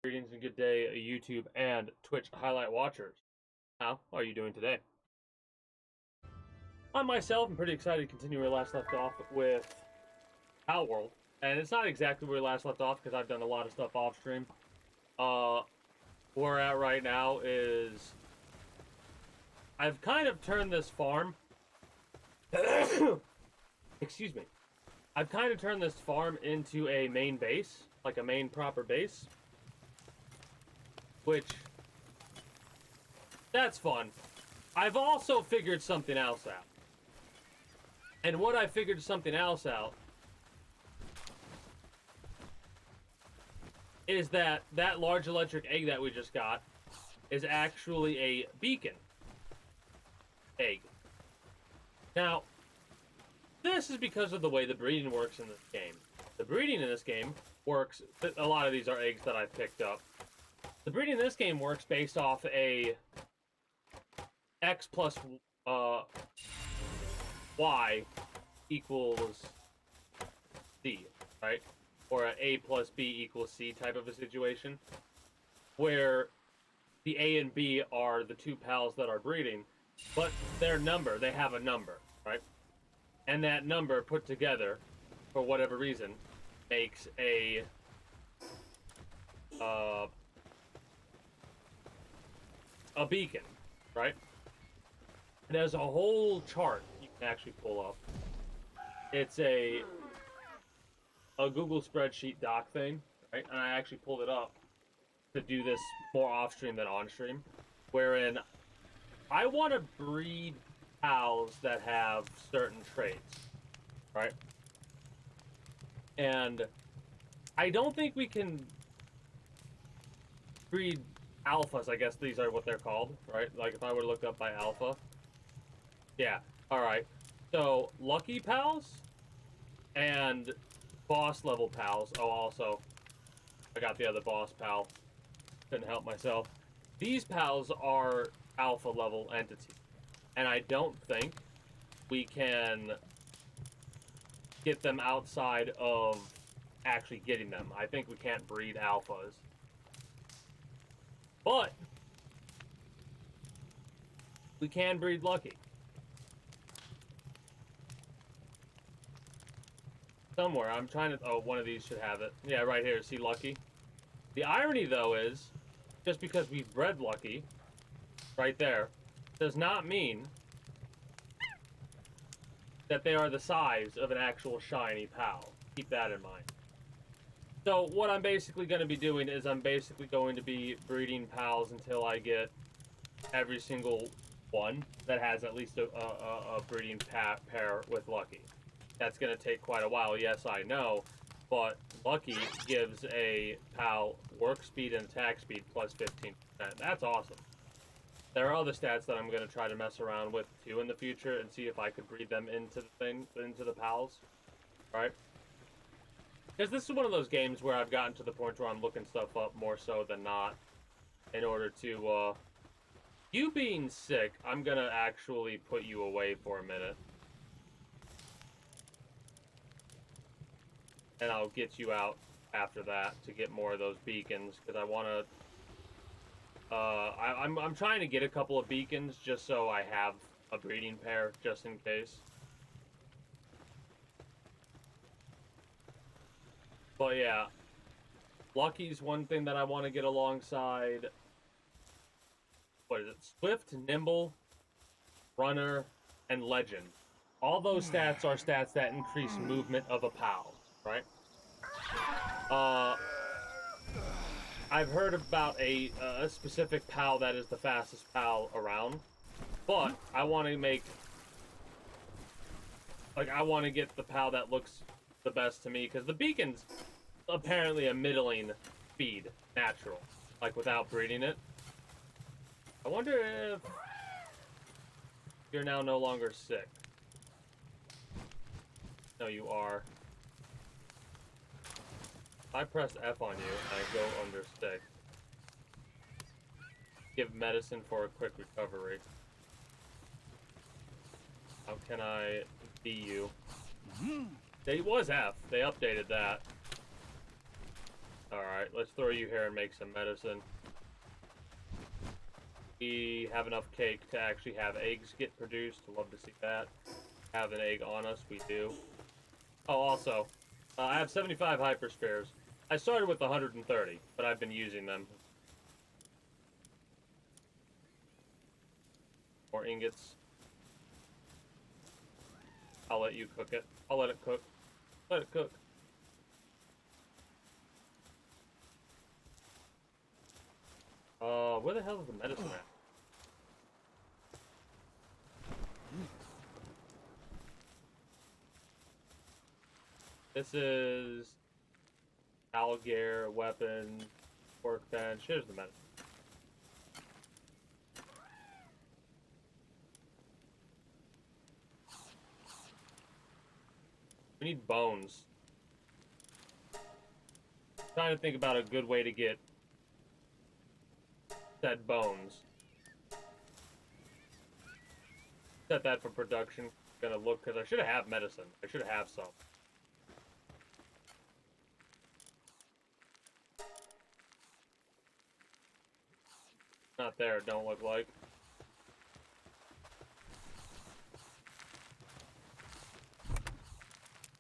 Greetings and good day, YouTube and Twitch highlight watchers. How are you doing today? I myself am pretty excited to continue where we last left off with Palworld. And it's not exactly where we last left off because I've done a lot of stuff off stream. Where we're at right now is I've kind of turned this farm. Excuse me. I've kind of turned this farm into a main base, like a main proper base. Which, that's fun. I've also figured something else out. And what I figured something else out is that that large electric egg that we just got is actually a beacon egg. Now, this is because of the way the breeding works in this game. The breeding in this game works, a lot of these are eggs that I've picked up. The breeding in this game works based off a X plus Y equals C, right? Or A plus B equals C type of a situation, where the A and B are the two pals that are breeding, but their number, they have a number, right? And that number put together, for whatever reason, makes a beacon, right? And there's a whole chart you can actually pull up. It's a Google spreadsheet doc thing, right? And I actually pulled it up to do this more off stream than on stream, wherein I want to breed cows that have certain traits, right? And I don't think we can breed alphas, I guess these are what they're called, right? Like if I were to look up by alpha. Yeah, alright. So, lucky pals and boss level pals. Oh, also, I got the other boss pal. Couldn't help myself. These pals are alpha level entities. And I don't think we can get them outside of actually getting them. I think we can't breed alphas. But we can breed lucky. Somewhere, I'm trying to... Oh, one of these should have it. Yeah, right here. See lucky? The irony, though, is just because we've bred lucky, right there, does not mean that they are the size of an actual shiny pal. Keep that in mind. So what I'm basically going to be doing is I'm basically going to be breeding pals until I get every single one that has at least a breeding pair with lucky. That's going to take quite a while, yes, I know, but lucky gives a pal work speed and attack speed plus 15%. That's awesome. There are other stats that I'm going to try to mess around with too in the future and see if I could breed them into the pals, right? Because this is one of those games where I've gotten to the point where I'm looking stuff up more so than not in order to, you being sick, I'm gonna actually put you away for a minute. And I'll get you out after that to get more of those beacons, because I want to, I'm trying to get a couple of beacons just so I have a breeding pair, just in case. But yeah, Lucky's one thing that I want to get alongside. What is it? Swift, Nimble, Runner, and Legend. All those stats are stats that increase movement of a pal, right? I've heard about a specific pal that is the fastest pal around, but I want to make... Like, I want to get the pal that looks the best to me, because the beacon's apparently a middling speed, natural, like without breeding it. I wonder if you're now no longer sick. No, you are. If I press F on you and I go under sick, give medicine for a quick recovery. How can I be you? It was F. They updated that. Alright, let's throw you here and make some medicine. We have enough cake to actually have eggs get produced. Love to see that. Have an egg on us, we do. Oh, also, I have 75 hyper spares. I started with 130, but I've been using them. More ingots. I'll let you cook it. I'll let it cook. Let it cook. Where the hell is the medicine at? This is Algear, weapon, workbench. Here's the medicine. We need bones. I'm trying to think about a good way to get said bones. Set that for production. Gonna look, because I should have medicine. I should have some. Not there, don't look like.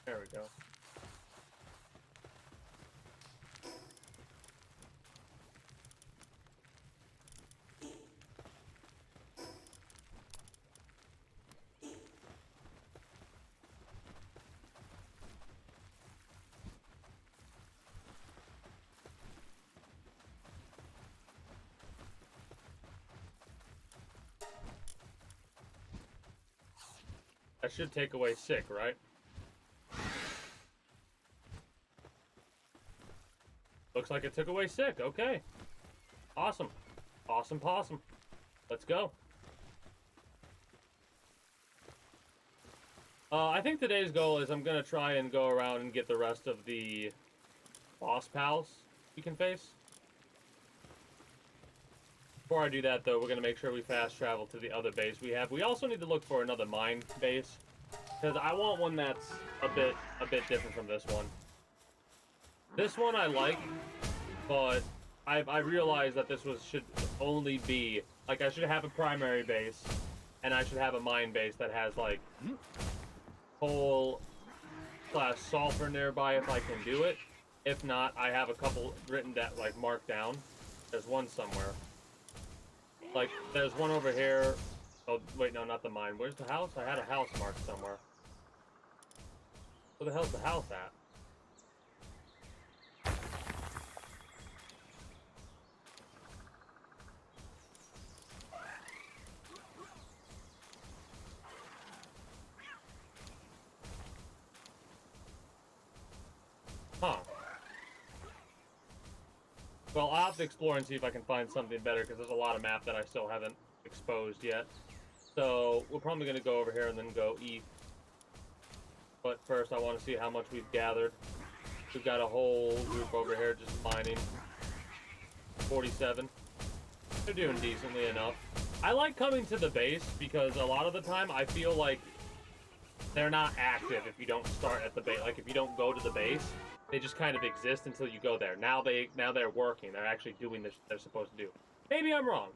There we go. That should take away sick, right? Looks like it took away sick. Okay. Awesome. Awesome possum. Let's go. I think today's goal is I'm going to try and go around and get the rest of the boss pals we can face. Before I do that, though, we're going to make sure we fast travel to the other base we have. We also need to look for another mine base, because I want one that's a bit different from this one. This one I like, but I realized that this should only be, like, I should have a primary base, and I should have a mine base that has, like, coal / sulfur nearby if I can do it. If not, I have a couple written down, like, marked down. There's one somewhere. Like, there's one over here. Oh, wait, no, not the mine. Where's the house? I had a house marked somewhere. Where the hell's the house at? Huh. Well, I'll have to explore and see if I can find something better, because there's a lot of map that I still haven't exposed yet. So, we're probably going to go over here and then go eat. But first, I want to see how much we've gathered. We've got a whole group over here just mining. 47. They're doing decently enough. I like coming to the base, because a lot of the time, I feel like they're not active if you don't start at the base. Like, if you don't go to the base, they just kind of exist until you go there. Now they're working. They're actually doing this they're supposed to do. Maybe I'm wrong.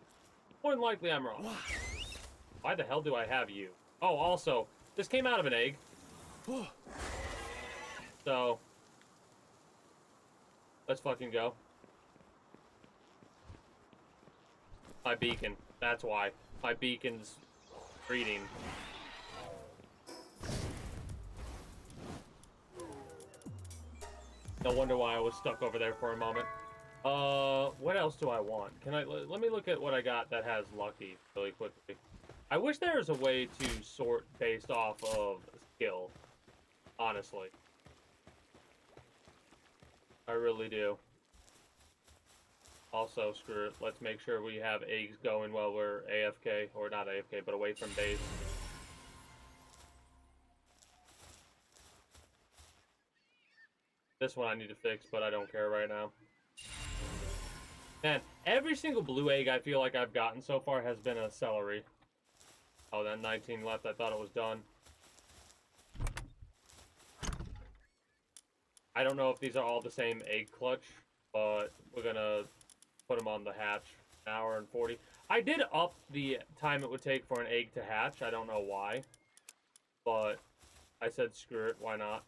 More than likely I'm wrong. Why the hell do I have you? Oh, also, this came out of an egg. So, let's fucking go. My beacon. That's why. My beacon's reading. No wonder why I was stuck over there for a moment. What else do I want? Let me look at what I got that has lucky really quickly. I wish there was a way to sort based off of skill. Honestly. I really do. Also, screw it. Let's make sure we have eggs going while we're AFK. Or not AFK, but away from base. This one I need to fix, but I don't care right now. Man, every single blue egg I feel like I've gotten so far has been a celery. Oh, then 19 left. I thought it was done. I don't know if these are all the same egg clutch. but we're gonna put them on the hatch. An hour and 40. I did up the time it would take for an egg to hatch. I don't know why, but I said screw it. Why not?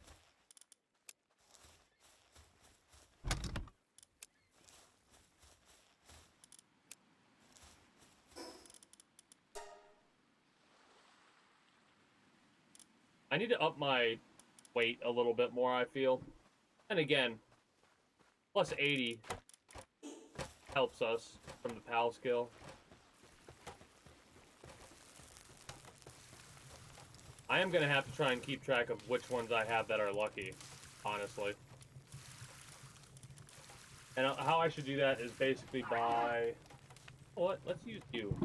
I need to up my weight a little bit more, I feel. And again, plus 80 helps us from the PAL skill. I am going to have to try and keep track of which ones I have that are lucky, honestly. And how I should do that is basically by... Well, let's use you.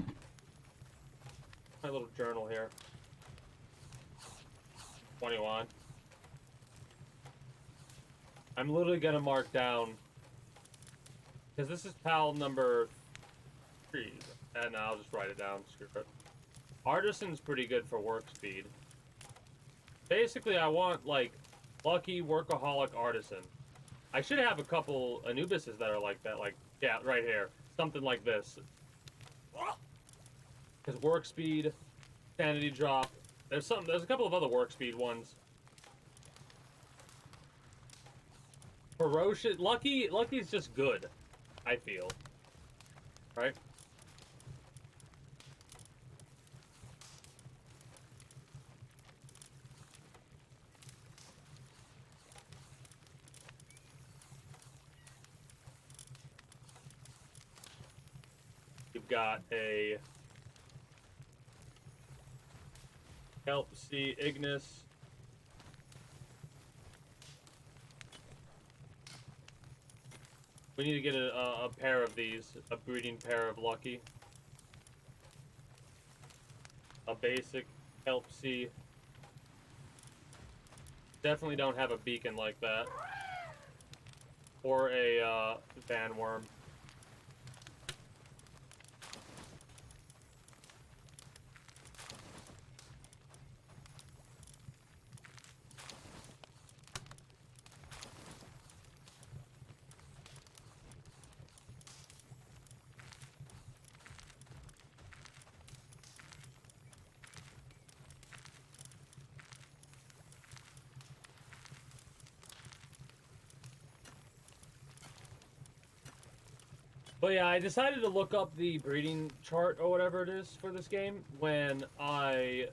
My little journal here. 21. I'm literally going to mark down... Because this is PAL number 3. And I'll just write it down. Screw it. Artisan's pretty good for work speed. Basically, I want, like, lucky workaholic artisan. I should have a couple Anubises that are like that. Like, yeah, right here. Something like this. Because work speed, sanity drop. There's a couple of other work speed ones. Ferocious. Lucky's just good, I feel. Right? You've got a Kelp Sea Ignis. We need to get a pair of these, a breeding pair of Lucky. A basic Kelp Sea. Definitely don't have a beacon like that. Or a bandworm. But yeah, I decided to look up the breeding chart or whatever it is for this game when I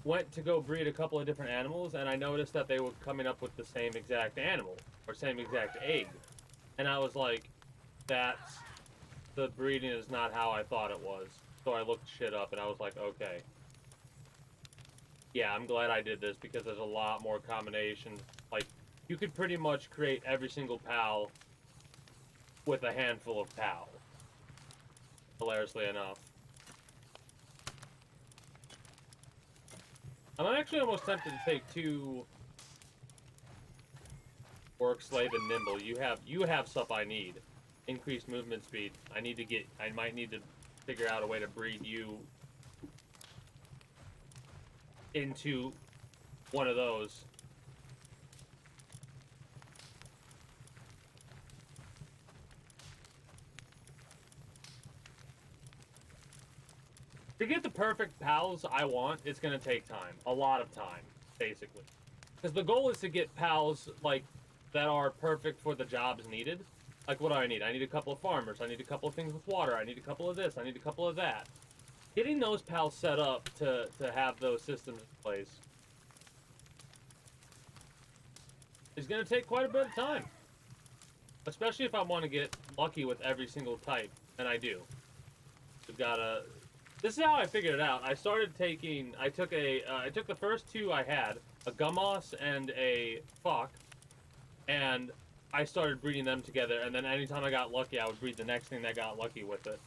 went to go breed a couple of different animals, and I noticed that they were coming up with the same exact animal or same exact egg. And I was like, that's the breeding is not how I thought it was. So I looked shit up and I was like, okay. Yeah, I'm glad I did this because there's a lot more combinations. Like, you could pretty much create every single PAL with a handful of PAL. Hilariously enough. I'm actually almost tempted to take 2 Work, Slave, and Nimble. You have stuff I need. Increased movement speed. I might need to figure out a way to breed you into one of those. To get the perfect PALs I want, it's going to take time. A lot of time, basically. Because the goal is to get PALs, like, that are perfect for the jobs needed. Like, what do I need? I need a couple of farmers. I need a couple of things with water. I need a couple of this. I need a couple of that. Getting those PALs set up to have those systems in place is going to take quite a bit of time. Especially if I want to get lucky with every single type. And I do. We've got to... This is how I figured it out. I started taking... I took the first 2 I had. A Gummoss and a Fuck. And I started breeding them together. And then anytime I got lucky, I would breed the next thing that got lucky with it.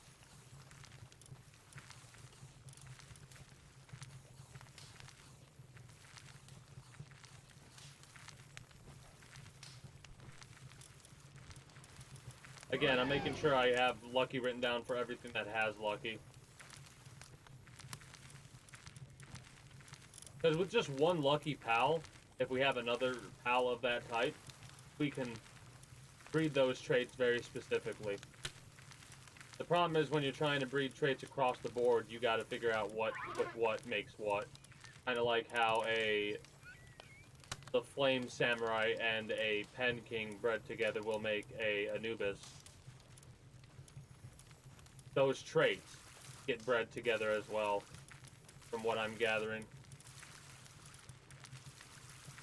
Again, I'm making sure I have lucky written down for everything that has lucky. Because with just one lucky PAL, if we have another PAL of that type, we can breed those traits very specifically. The problem is when you're trying to breed traits across the board, you got to figure out what makes what. Kind of like how the Flame Samurai and a Pen King bred together will make a Anubis. Those traits get bred together as well, from what I'm gathering.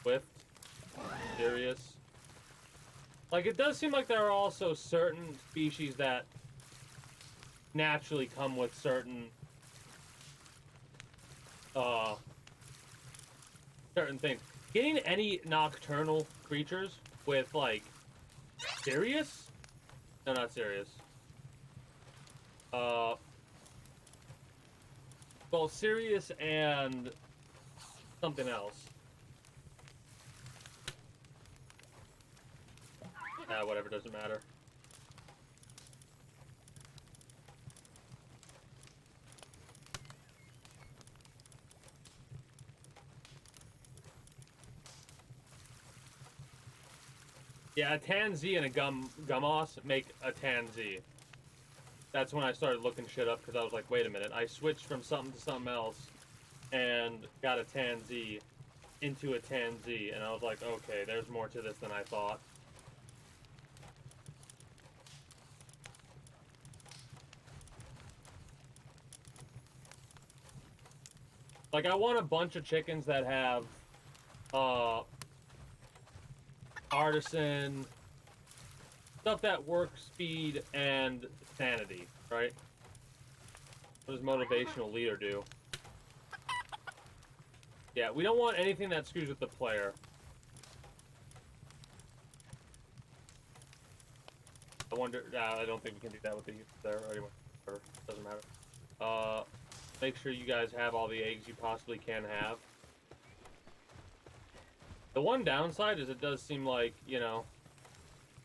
Swift, Serious. Like, it does seem like there are also certain species that naturally come with certain certain things. Getting any nocturnal creatures with, like, Serious? No, not Serious. Well, Serious and something else. Whatever, doesn't matter. Yeah, a Tanz and a Gummoss make a Tanz. That's when I started looking shit up, because I was like, wait a minute, I switched from something to something else and got a Tanz into a Tanz, and I was like, okay, there's more to this than I thought. Like, I want a bunch of chickens that have, artisan, stuff that work, speed, and sanity, right? What does motivational leader do? Yeah, we don't want anything that screws with the player. I wonder, I don't think we can do that with the youth there, or anyway, doesn't matter. Make sure you guys have all the eggs you possibly can have. The one downside is it does seem like, you know,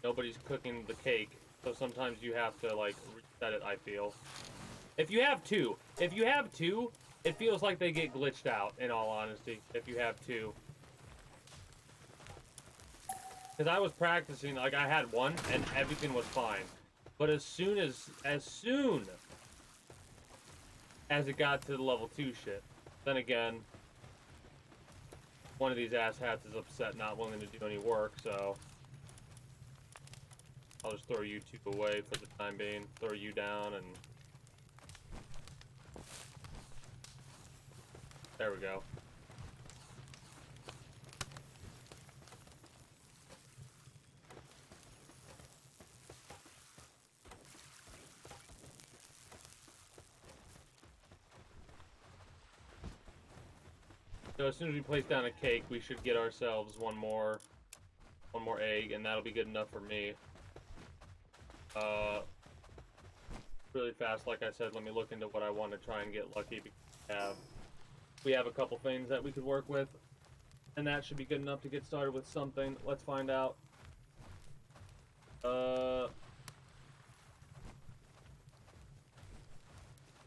nobody's cooking the cake, so sometimes you have to, like, reset it, I feel. If you have two, it feels like they get glitched out, in all honesty, if you have two. Because I was practicing, like, I had one, and everything was fine. But as soon as it got to the level 2 shit, then again, one of these asshats is upset, not willing to do any work, so I'll just throw you two away for the time being, throw you down, and there we go. So as soon as we place down a cake, we should get ourselves one more egg, and that'll be good enough for me. Really fast, like I said, let me look into what I want to try and get lucky, because we have a couple things that we could work with, and that should be good enough to get started with something. Let's find out.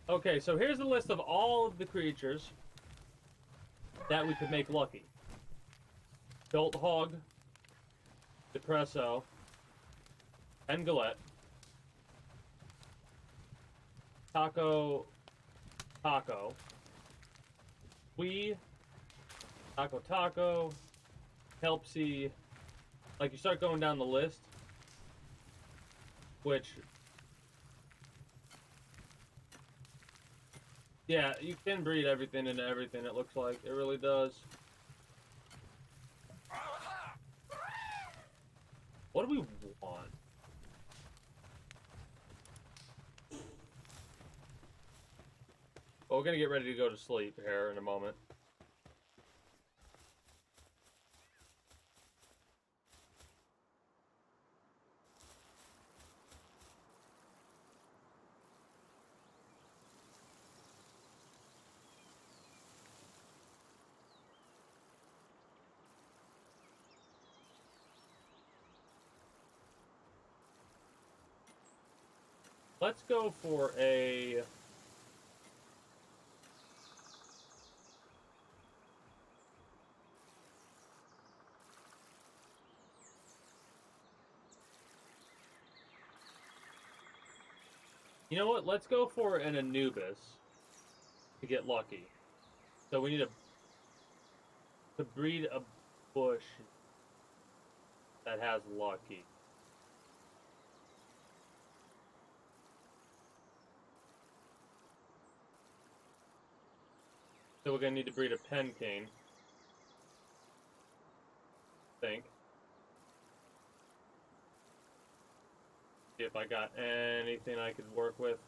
Okay, so here's the list of all of the creatures that we could make lucky. Jolt Hog, Depresso, Engalette, Taco, Wee, Taco, Helpsy. Like, you start going down the list, which, yeah, you can breed everything into everything, it looks like. It really does. What do we want? Well, we're gonna get ready to go to sleep here in a moment. Let's go for a... You know what? Let's go for an Anubis to get lucky. So we need to breed a bush that has lucky. So we're gonna need to breed a pencane. I think. See if I got anything I could work with.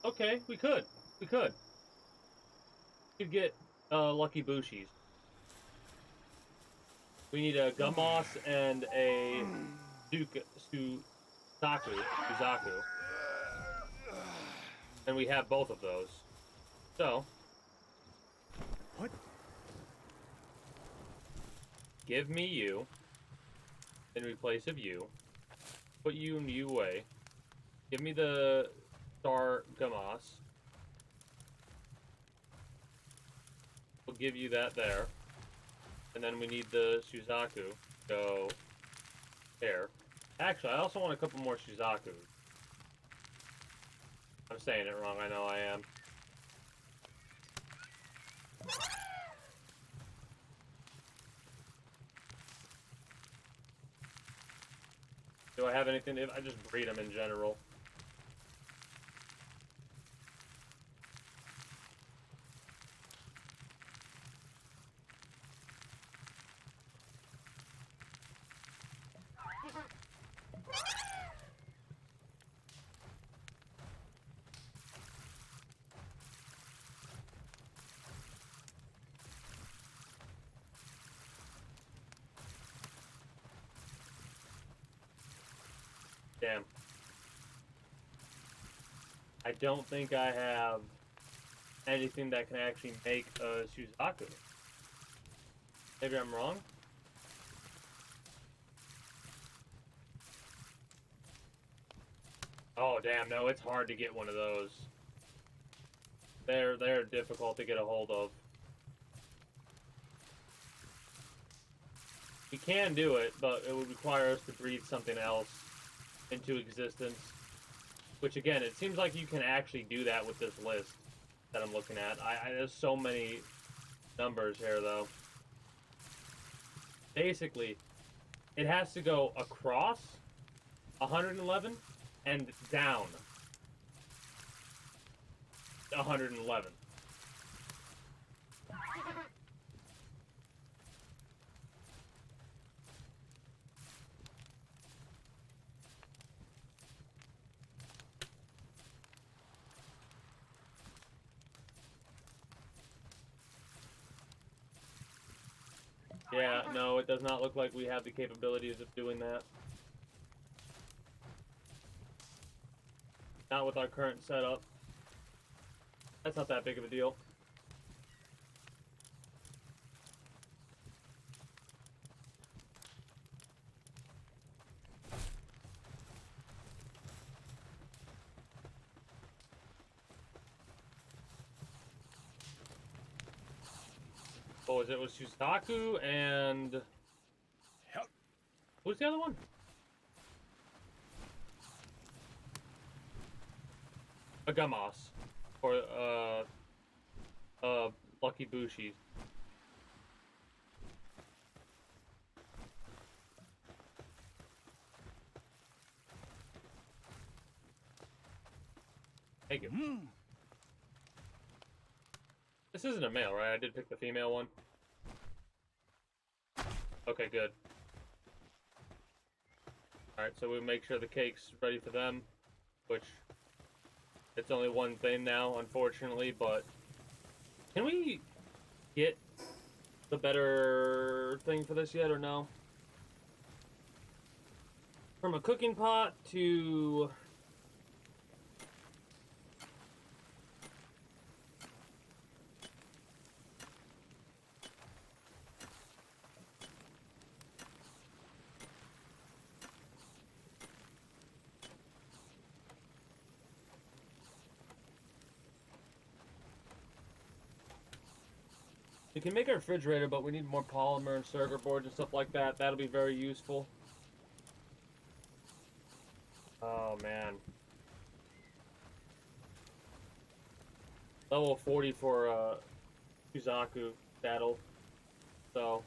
Okay, we could. We could. We could get lucky bushies. We need a Gummoss and a Suzaku. And we have both of those. So. What? Give me you. In replace of you. Put you in you away. Give me the Star Gummoss. We'll give you that there. And then we need the Suzaku. Go there. Actually, I also want a couple more Suzaku. I'm saying it wrong, I know I am. Do I have anything? I just breed them in general. Damn. I don't think I have anything that can actually make a Suzaku. Maybe I'm wrong? Oh damn, no, it's hard to get one of those. They're difficult to get a hold of. We can do it, but it would require us to breed something else into existence. Which again, it seems like you can actually do that with this list that I'm looking at. There's so many numbers here though. Basically, it has to go across 111 and down 111. Yeah, no, it does not look like we have the capabilities of doing that. Not with our current setup. That's not that big of a deal. What was it? It was Suzaku and... Yep. Who's the other one? A Gummoss. Or, Lucky Bushi. Thank you. This isn't a male, right? I did pick the female one. Okay, good. Alright, so we make sure the cake's ready for them, which it's only one thing now, unfortunately, but can we get the better thing for this yet, or no? From a cooking pot to... We can make a refrigerator, but we need more polymer and circuit boards and stuff like that. That'll be very useful. Oh, man. Level 40 for Kuzaku saddle. So,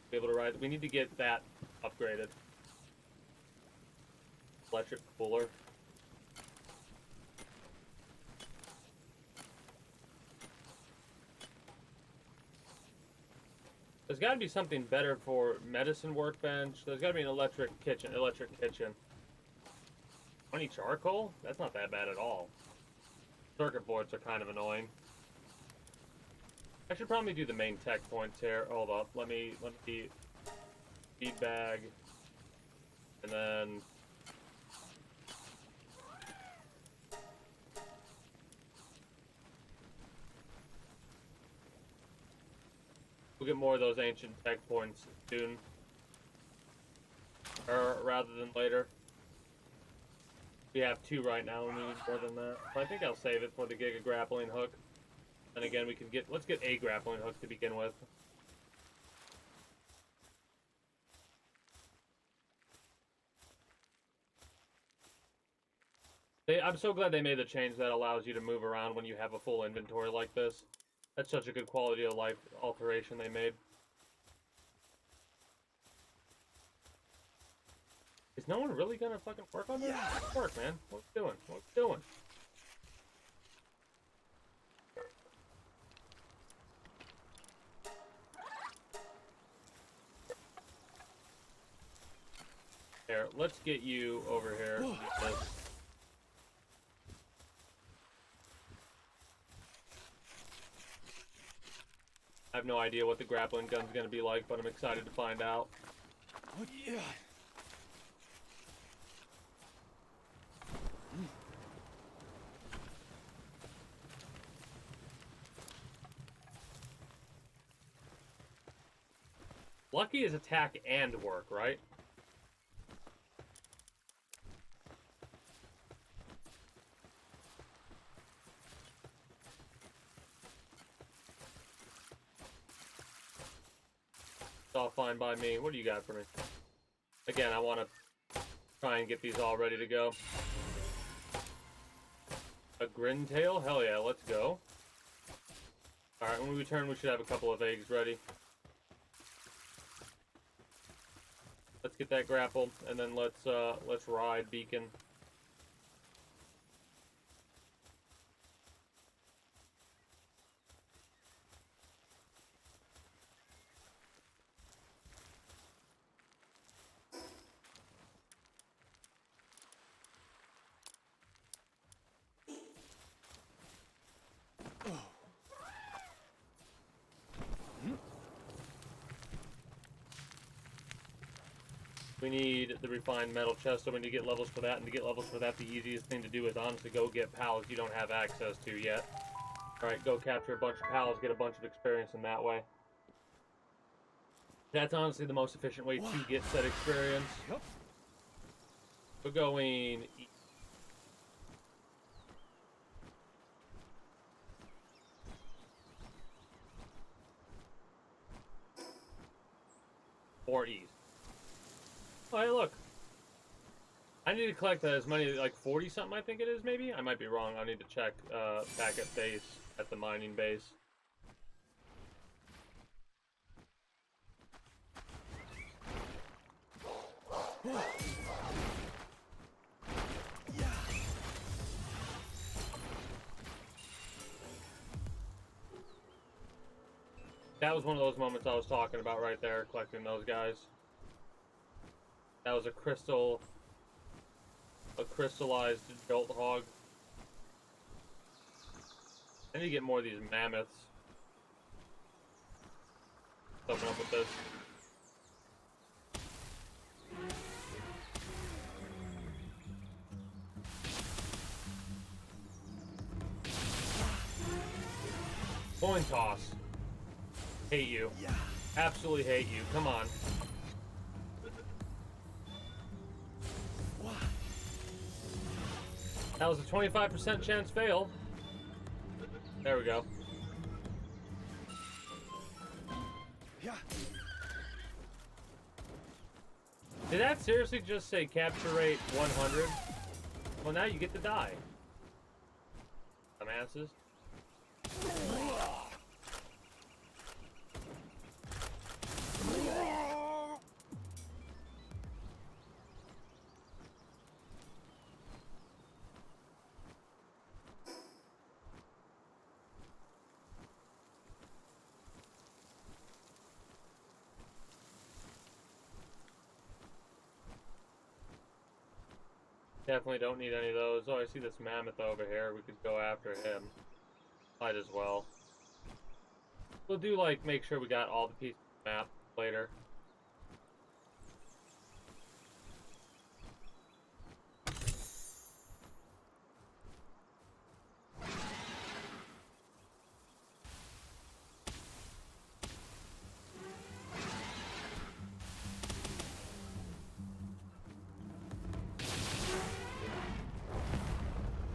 be able to ride. We need to get that upgraded. Electric cooler. There's got to be something better for medicine workbench. There's got to be an electric kitchen. 20 charcoal? That's not that bad at all. Circuit boards are kind of annoying. I should probably do the main tech points here. Hold up. Let me feed bag. And then we'll get more of those ancient tech points soon. Or rather than later. We have 2 right now, and we need more than that. So I think I'll save it for the Giga grappling hook. And again, we can let's get a grappling hook to begin with. I'm so glad they made the change that allows you to move around when you have a full inventory like this. That's such a good quality of life alteration they made. Is no one really gonna fucking work on this? Work, man. What we doing? What we doing? Here, let's get you over here. I have no idea what the grappling gun's gonna be like, but I'm excited to find out. What? Yeah. Lucky is attack and work, right? It's all fine by me. What do you got for me? Again, I want to try and get these all ready to go. A Grintail? Hell yeah, let's go. Alright, when we return, we should have a couple of eggs ready. Let's get that grappled, and then let's ride Beacon. We need the refined metal chest, so we need to get levels for that, and to get levels for that, the easiest thing to do is honestly go get pals you don't have access to yet. Alright, go capture a bunch of pals, get a bunch of experience in that way. That's honestly the most efficient way to get said experience. Yep. We're going east. Or east. Oh, hey, look. I need to collect as many, like 40 something I think it is, maybe? I might be wrong. I need to check back at base, at the mining base. That was one of those moments I was talking about right there, collecting those guys. That was a crystallized jolt hog. I need to get more of these mammoths. Let's open up with this. Coin toss. Hate you. Absolutely hate you. Come on. That was a 25% chance fail. There we go. Yeah. Did that seriously just say capture rate 100? Well, now you get to die. Dumbasses. Definitely don't need any of those. Oh, I see this mammoth over here. We could go after him. Might as well. We'll do, like, make sure we got all the pieces of the map later.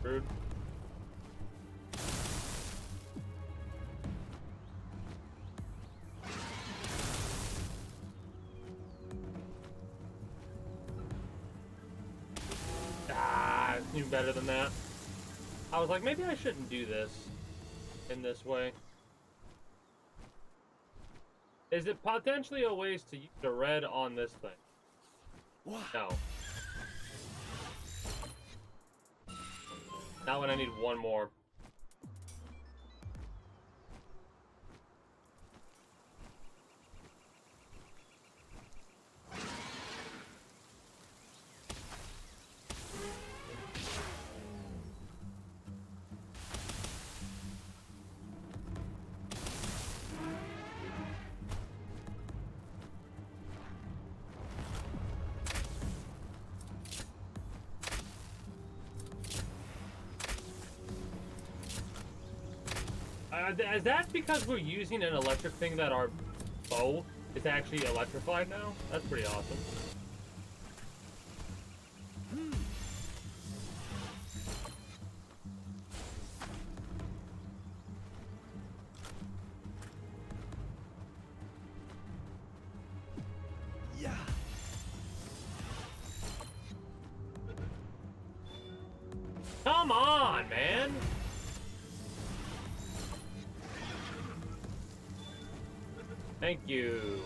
Rude. Ah, it's even better than that. I was like, maybe I shouldn't do this in this way. Is it potentially a waste to use the red on this thing? Wow. No. Not when I need one more. Is that because we're using an electric thing that our bow is actually electrified now? That's pretty awesome. Yeah. Come on, man! Thank you.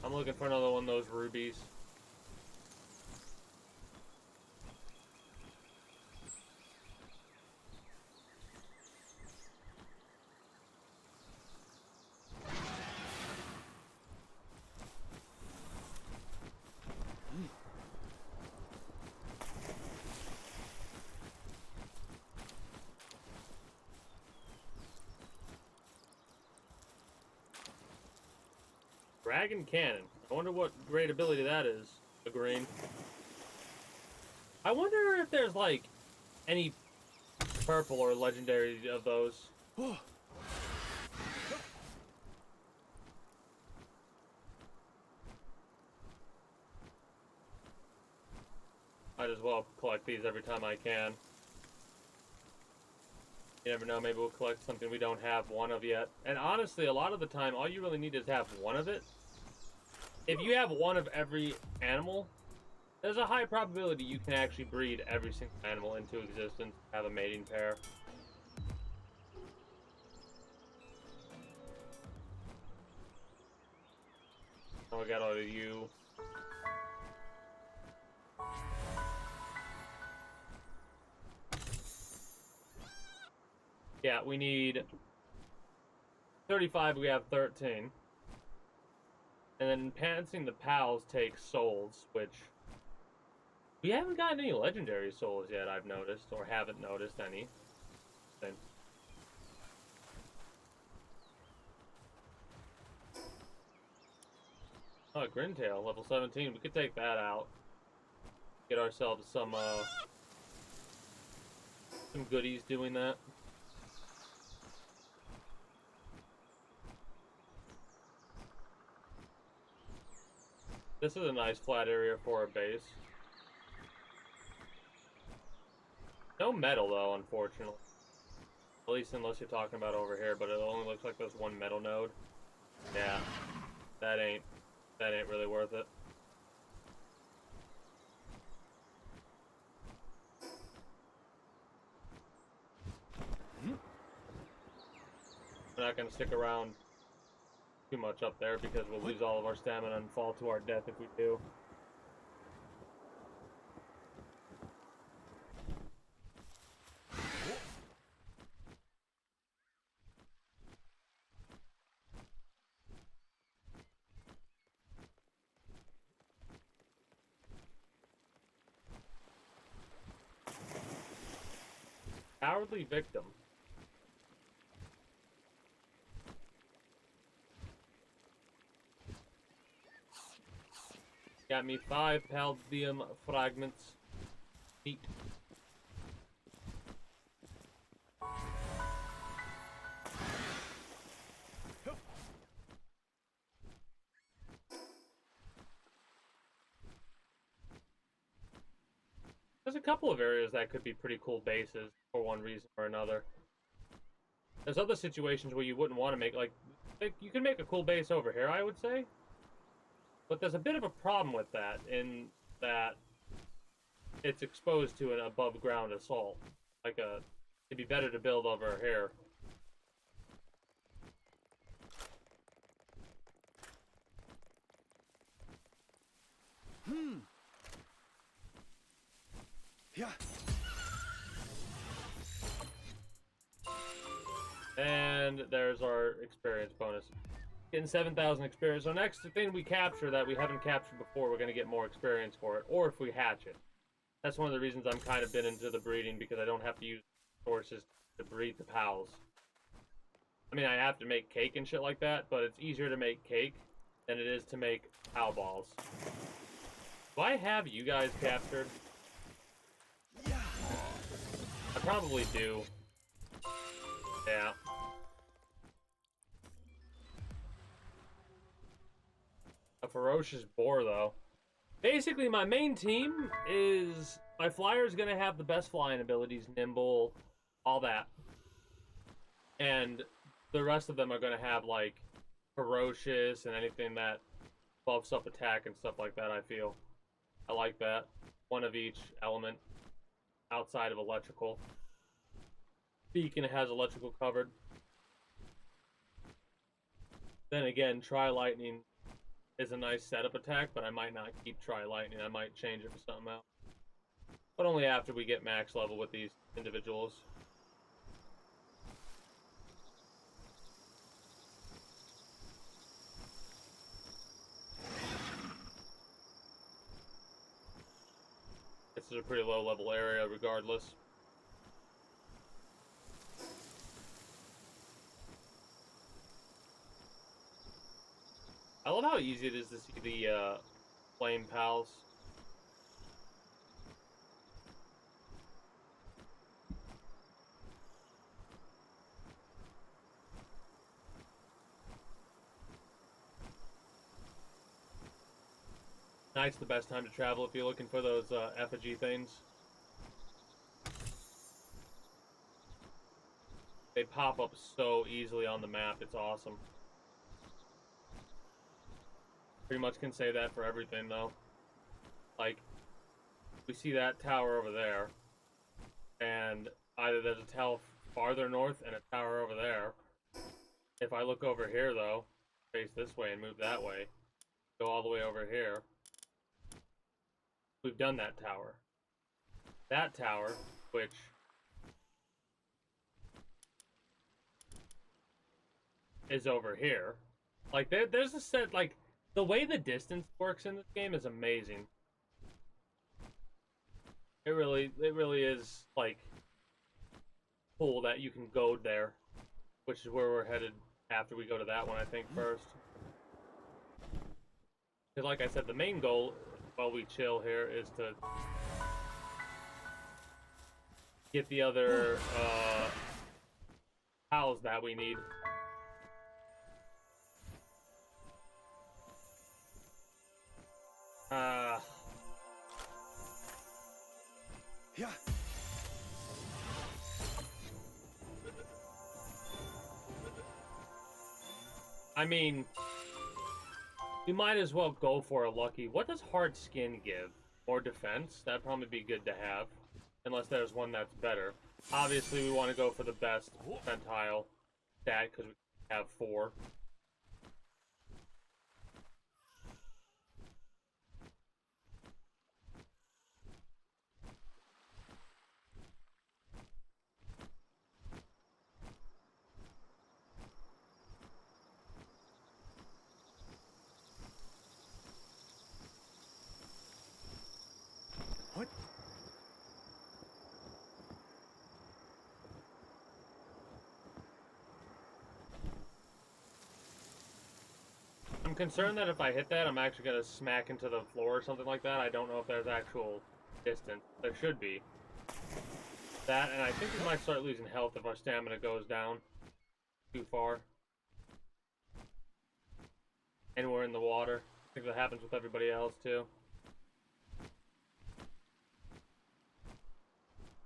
I'm looking for another one of those rubies. Dragon Cannon. I wonder what great ability that is. A green. I wonder if there's like any purple or legendary of those. Oh. Might as well collect these every time I can. You never know, maybe we'll collect something we don't have one of yet. And honestly, a lot of the time, all you really need is have one of it. If you have one of every animal, there's a high probability you can actually breed every single animal into existence, have a mating pair. Oh, I got all of you. Yeah, we need 35, we have 13. And then enhancing the pals takes souls, which we haven't gotten any legendary souls yet, I've noticed, or haven't noticed any. Then. Oh, Grintail, level 17. We could take that out. Get ourselves some goodies doing that. This is a nice flat area for a base. No metal, though, unfortunately. At least unless you're talking about over here, but it only looks like there's one metal node. Yeah, that ain't really worth it. We're not gonna stick around too much up there because we'll lose all of our stamina and fall to our death if we do. Cowardly victim. Got me 5 Paldium fragments. Neat. There's a couple of areas that could be pretty cool bases for one reason or another. There's other situations where you wouldn't want to make, like, you can make a cool base over here, I would say. But there's a bit of a problem with that, in that it's exposed to an above-ground assault. It'd be better to build over here. Yeah. And there's our experience bonus. Getting 7,000 experience. So next thing we capture that we haven't captured before, we're going to get more experience for it. Or if we hatch it. That's one of the reasons I'm kind of been into the breeding, because I don't have to use sources to breed the pals. I mean, I have to make cake and shit like that, but it's easier to make cake than it is to make pal balls. Do I have you guys captured? I probably do. Yeah. A ferocious boar, though. Basically, my main team is... My flyer's gonna have the best flying abilities, nimble, all that. And the rest of them are gonna have, like, ferocious and anything that buffs up attack and stuff like that, I feel. I like that. One of each element outside of electrical. Beacon has electrical covered. Then again, Tri-Lightning is a nice setup attack, but I might not keep Tri-Lightning. I might change it for something else. But only after we get max level with these individuals. This is a pretty low level area regardless. I love how easy it is to see the flame pals. Night's the best time to travel if you're looking for those effigy things. They pop up so easily on the map, it's awesome. Pretty much can say that for everything, though. Like, we see that tower over there, and either there's a tower farther north and a tower over there. If I look over here, though, face this way and move that way, go all the way over here, we've done that tower. That tower, which is over here. Like, there's a set, like, the way the distance works in this game is amazing. It really is, like, cool that you can go there, which is where we're headed after we go to that one, I think, first. Because, like I said, the main goal while we chill here is to get the other pals that we need. Yeah. I mean, we might as well go for a lucky. What does hard skin give? More defense? That'd probably be good to have. Unless there's one that's better. Obviously, we want to go for the best percentile stat because we have 4. What? I'm concerned that if I hit that, I'm actually going to smack into the floor or something like that. I don't know if there's actual distance. There should be. That, and I think we might start losing health if our stamina goes down too far. And we're in the water. I think that happens with everybody else, too.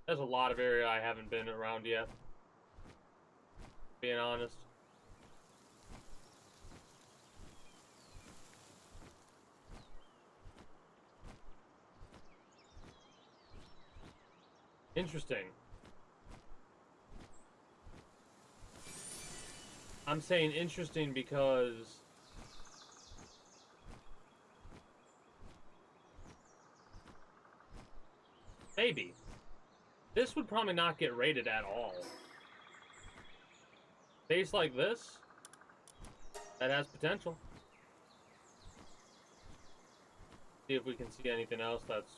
There's a lot of area I haven't been around yet. Being honest. Interesting. I'm saying interesting because maybe this would probably not get rated at all. Base like this, that has potential. See if we can see anything else that's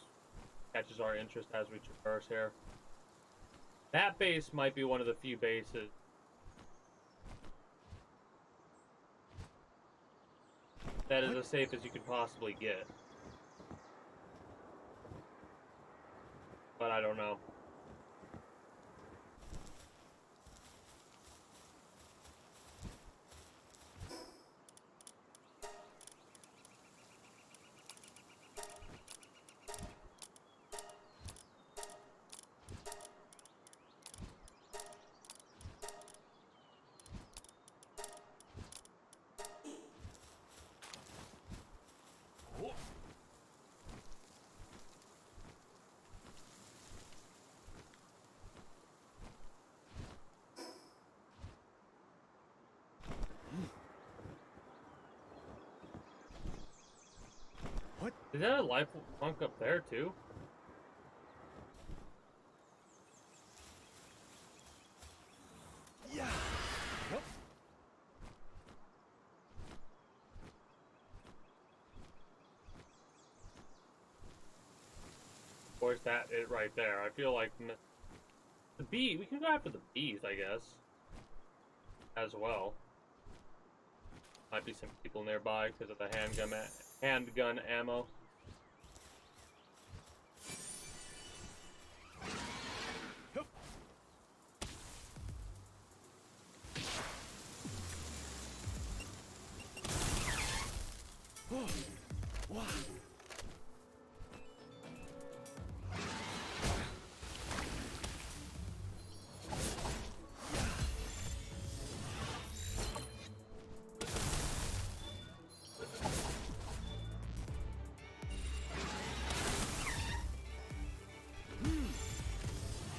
catches our interest as we traverse here. That base might be one of the few bases that is as safe as you could possibly get. But I don't know. What? Is that a life punk up there too? Yeah. Nope. Or is that it right there? I feel like the bee. We can go after the bees, I guess, as well. Might be some people nearby because of the handgun ammo. Wow.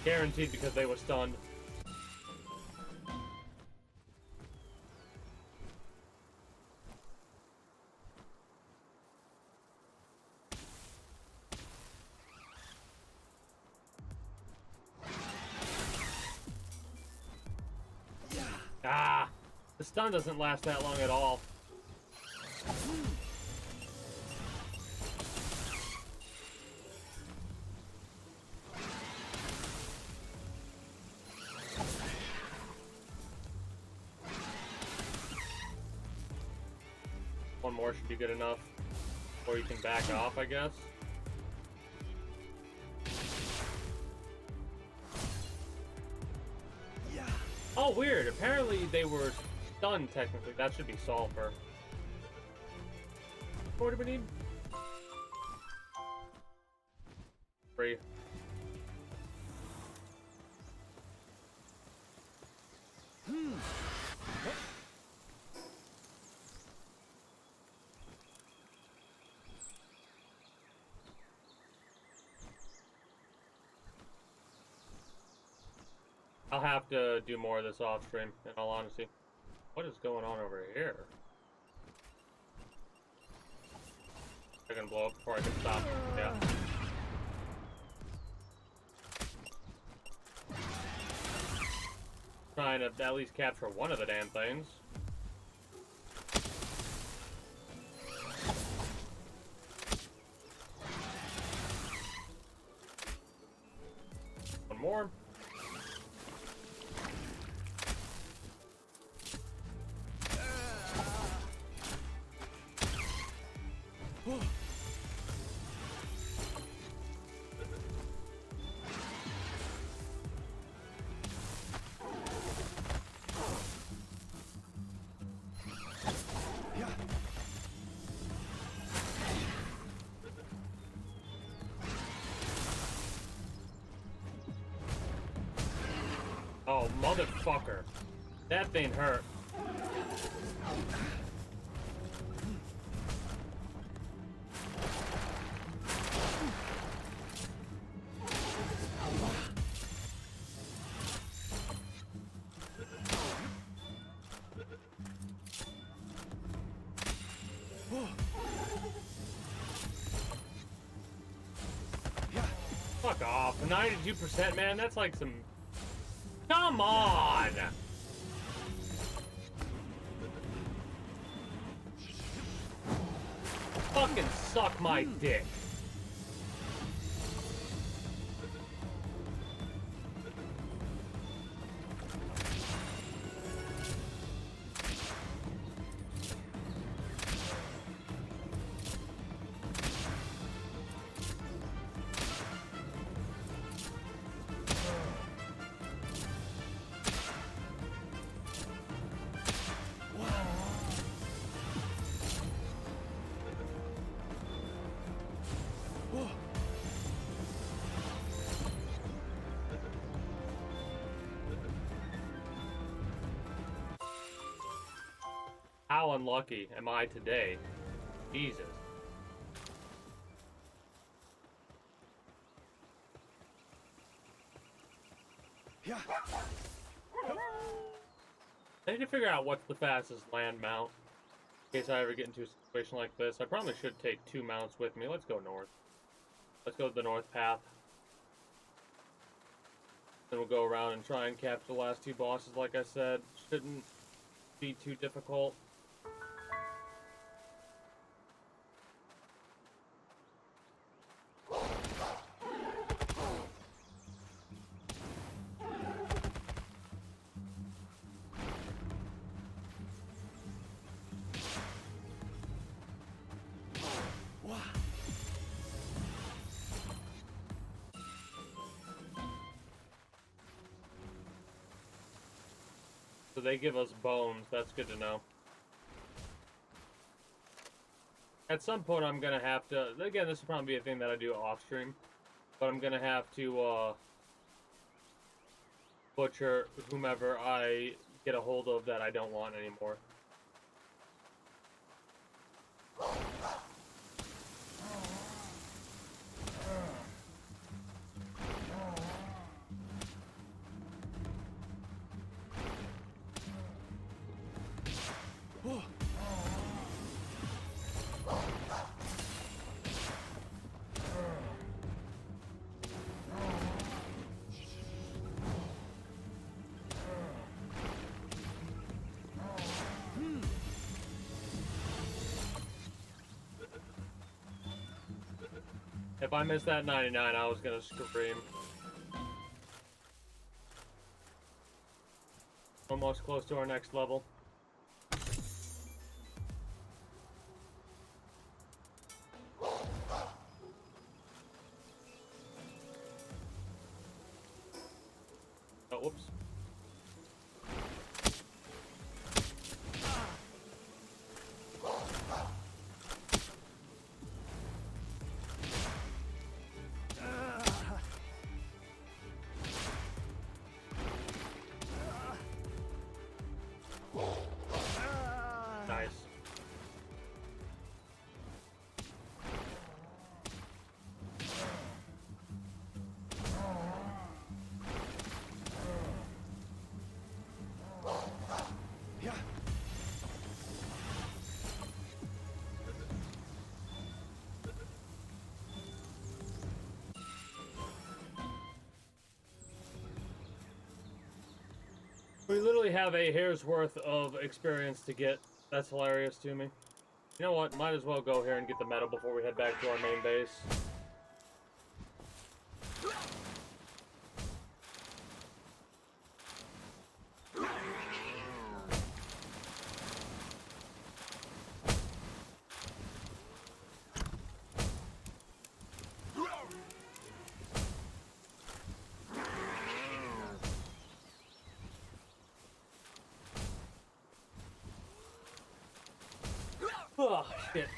Guaranteed because they were stunned. Ah! The stun doesn't last that long at all. One more should be good enough. Or you can back off, I guess. Oh, weird. Apparently they were stunned, technically. That should be sulfur. What do we need? 3. I'll have to do more of this off stream, in all honesty. What is going on over here? They're gonna blow up before I can stop. Yeah. Trying to at least capture one of the damn things. One more. Oh, motherfucker. That thing hurt. Fuck off. 92%, man. That's like some... Come on! Fucking suck my dick. How unlucky am I today? Jesus. Yeah. I need to figure out what's the fastest land mount. In case I ever get into a situation like this. I probably should take 2 mounts with me. Let's go north. Let's go to the north path. Then we'll go around and try and capture the last 2 bosses, like I said. Shouldn't be too difficult. So they give us bones. That's good to know. At some point, I'm gonna have to. Again, this will probably be a thing that I do off stream, but I'm gonna have to butcher whomever I get a hold of that I don't want anymore. If I missed that 99, I was gonna scream. Almost close to our next level. Oh, whoops. Nice. We literally have a hair's worth of experience to get. That's hilarious to me. You know what? Might as well go here and get the metal before we head back to our main base. Oh, shit.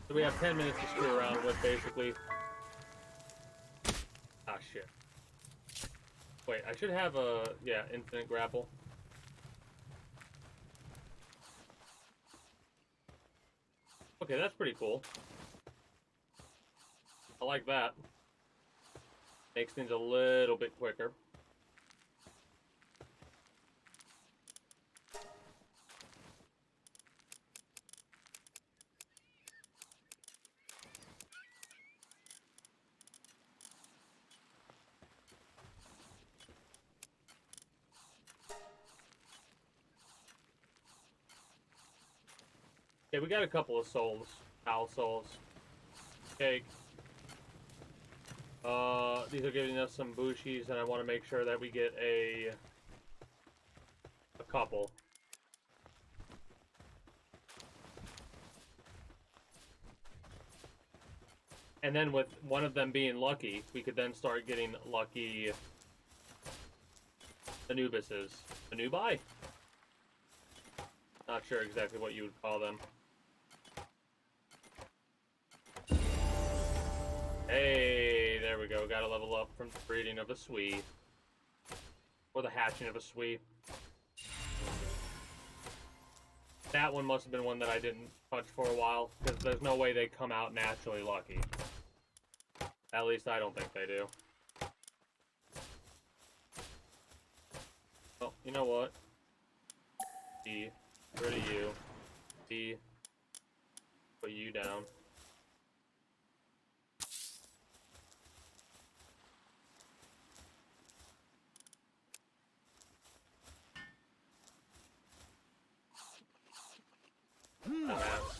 So we have 10 minutes to screw around with, basically. Ah, shit. Wait, I should have a, yeah, infinite grapple. Okay, that's pretty cool. I like that. Makes things a little bit quicker. Okay, we got a couple of souls. Owl souls. Cake. These are giving us some bushies, and I want to make sure that we get a couple. And then with one of them being lucky, we could then start getting lucky Anubises. Anubi? Not sure exactly what you would call them. Hey, there we go. Gotta level up from the breeding of a Swee. Or the hatching of a Swee. That one must have been one that I didn't touch for a while, because there's no way they come out naturally lucky. At least I don't think they do. Oh, you know what? D. Get rid of you. D. Put you down. Dumbass.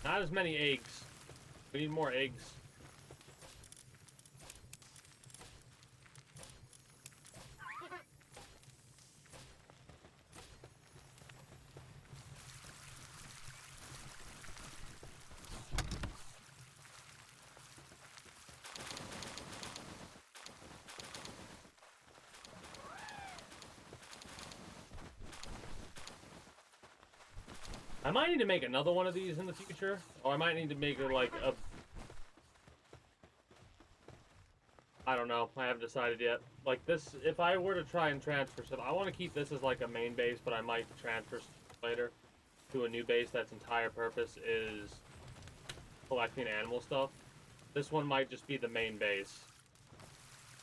Not as many eggs. We need more eggs. I might need to make another one of these in the future, or I might need to make it like a... I don't know, I haven't decided yet. Like this, if I were to try and transfer stuff, I want to keep this as like a main base, but I might transfer later to a new base that's entire purpose is collecting animal stuff. This one might just be the main base.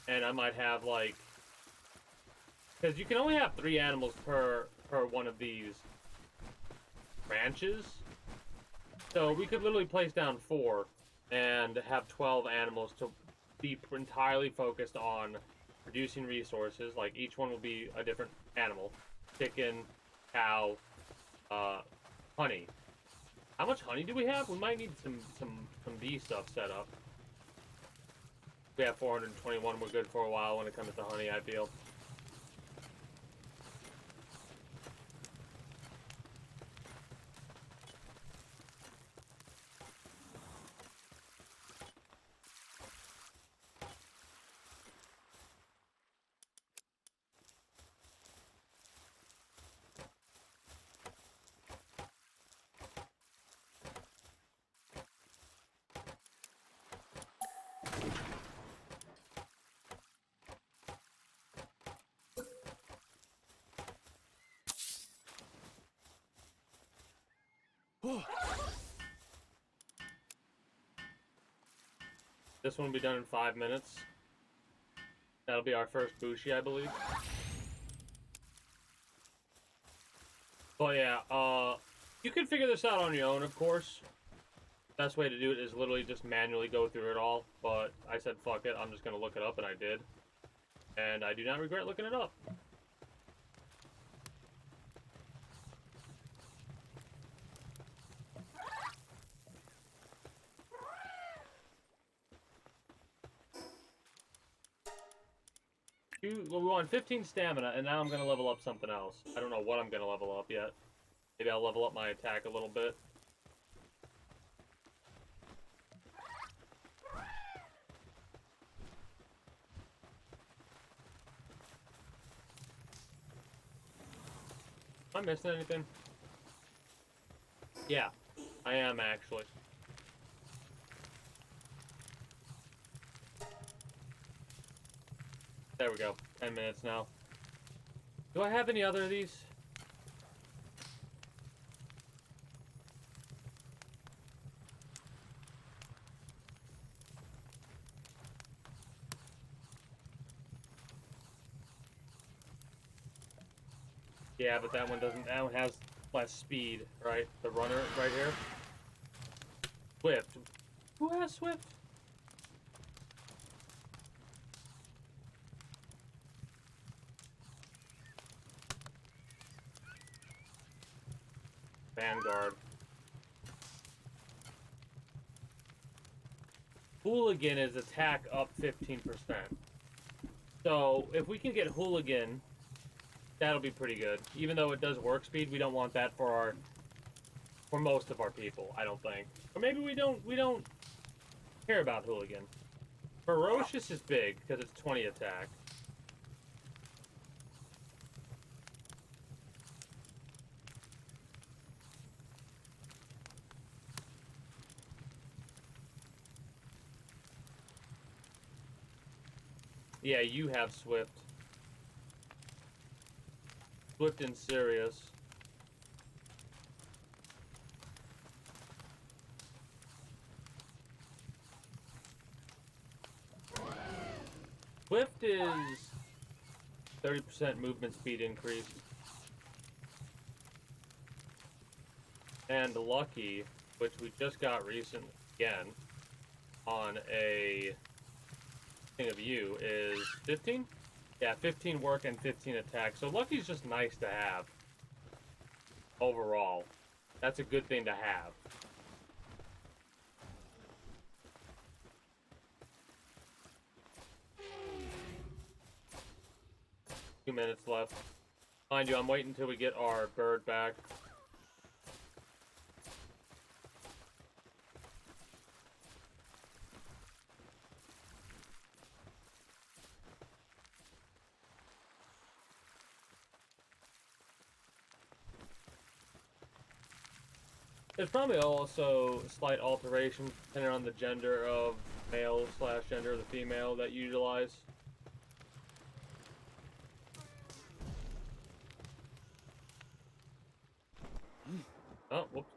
And I might have like... Because you can only have 3 animals per one of these branches. So we could literally place down 4 and have 12 animals to be entirely focused on producing resources. Like each one will be a different animal. Chicken, cow, honey. How much honey do we have? We might need some bee stuff set up. We have 421. We're good for a while when it comes to honey, I feel. This one will be done in 5 minutes. That'll be our first Bushi, I believe. But yeah, you can figure this out on your own, of course. Best way to do it is literally just manually go through it all. But I said, fuck it, I'm just gonna look it up, and I did. And I do not regret looking it up. Well, we want 15 stamina, and now I'm gonna level up something else. I don't know what I'm gonna level up yet. Maybe I'll level up my attack a little bit. Am I missing anything? Yeah, I am actually. There we go. 10 minutes now. Do I have any other of these? Yeah, but that one doesn't. That one has less speed, right? The runner right here. Swift. Who has Swift? Vanguard. Hooligan is attack up 15%. So if we can get Hooligan, that'll be pretty good. Even though it does work speed, we don't want that for most of our people, I don't think. Or maybe we don't care about Hooligan. Ferocious is big because it's 20 attack. Yeah, you have Swift. Swift and Sirius. Swift is 30% movement speed increase. And Lucky, which we just got recently again on a thing of you, is 15? Yeah, 15 work and 15 attack. So Lucky's just nice to have. Overall. That's a good thing to have. Two minutes left. Mind you, I'm waiting until we get our bird back. There's probably also slight alteration depending on the gender of male / gender of the female that you utilize. Oh, whoops.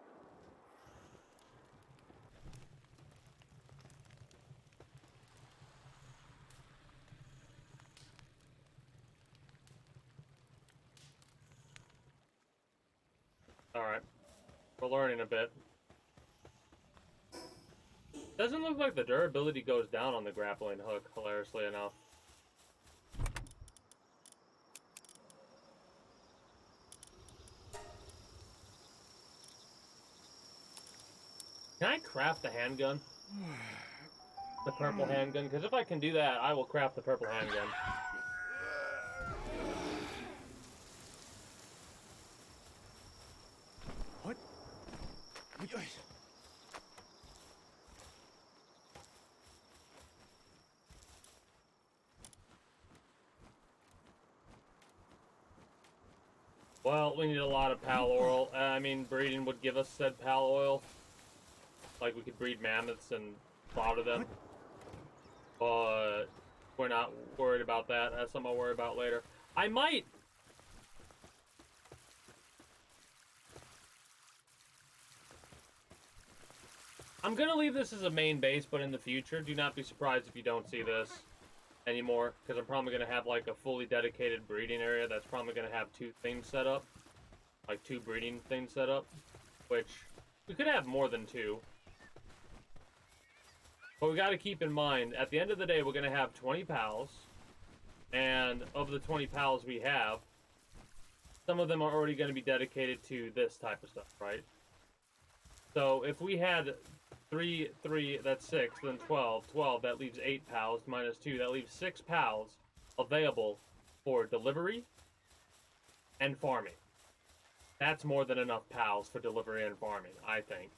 Alright. We're learning a bit. Doesn't look like the durability goes down on the grappling hook, hilariously enough. Can I craft a handgun? The purple handgun? Because if I can do that, I will craft the purple handgun. What? Well, we need a lot of Palworld. I mean, breeding would give us said pal oil. Like, we could breed mammoths and slaughter them. But we're not worried about that. That's something I'll worry about later. I might... I'm gonna leave this as a main base, but in the future, do not be surprised if you don't see this anymore, because I'm probably gonna have like a fully dedicated breeding area that's probably gonna have 2 things set up. Like 2 breeding things set up, which we could have more than 2. But we gotta keep in mind, at the end of the day, we're gonna have 20 pals, and of the 20 pals we have, some of them are already gonna be dedicated to this type of stuff, right? So if we had 3, that's 6, then 12, that leaves 8 pals, minus 2, that leaves 6 pals available for delivery and farming. That's more than enough pals for delivery and farming, I think.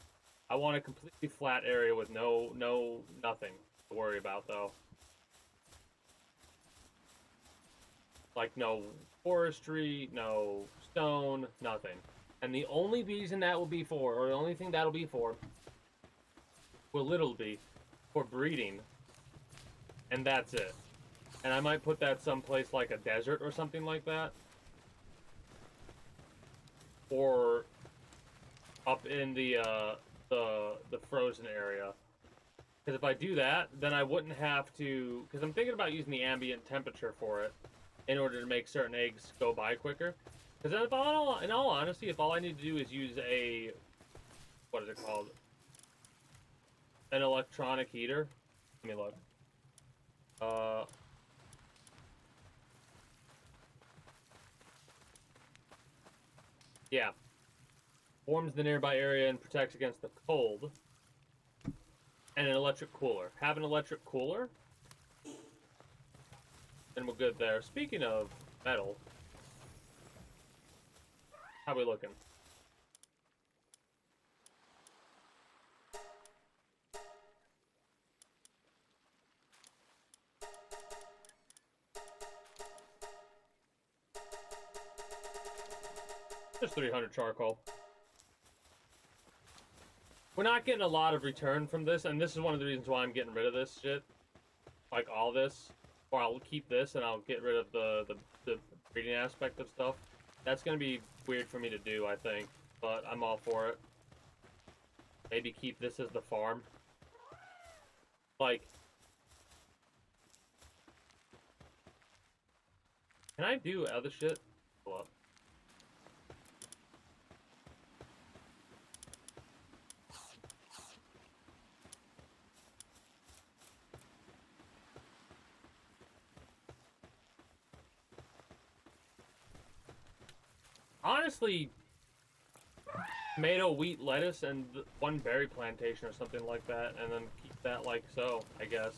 I want a completely flat area with nothing to worry about, though. Like, no forestry, no stone, nothing. And the only reason that will be for, or the only thing that'll be for, will literally be for breeding. And that's it. And I might put that someplace like a desert or something like that. Or up in the frozen area. Because if I do that, then I wouldn't have to... Because I'm thinking about using the ambient temperature for it in order to make certain eggs go by quicker. Because in all honesty, if all I need to do is use a... What is it called? An electronic heater. Let me look. Yeah. Warms the nearby area and protects against the cold. And an electric cooler. Have an electric cooler. And we're good there. Speaking of metal. How we looking? Just 300 charcoal. We're not getting a lot of return from this, and this is one of the reasons why I'm getting rid of this shit. Like, all this. Or I'll keep this, and I'll get rid of the breeding aspect of stuff. That's gonna be weird for me to do, I think. But I'm all for it. Maybe keep this as the farm. Like... Can I do other shit? Hold up. Honestly, tomato, wheat, lettuce, and 1 berry plantation or something like that, and then keep that like so, I guess.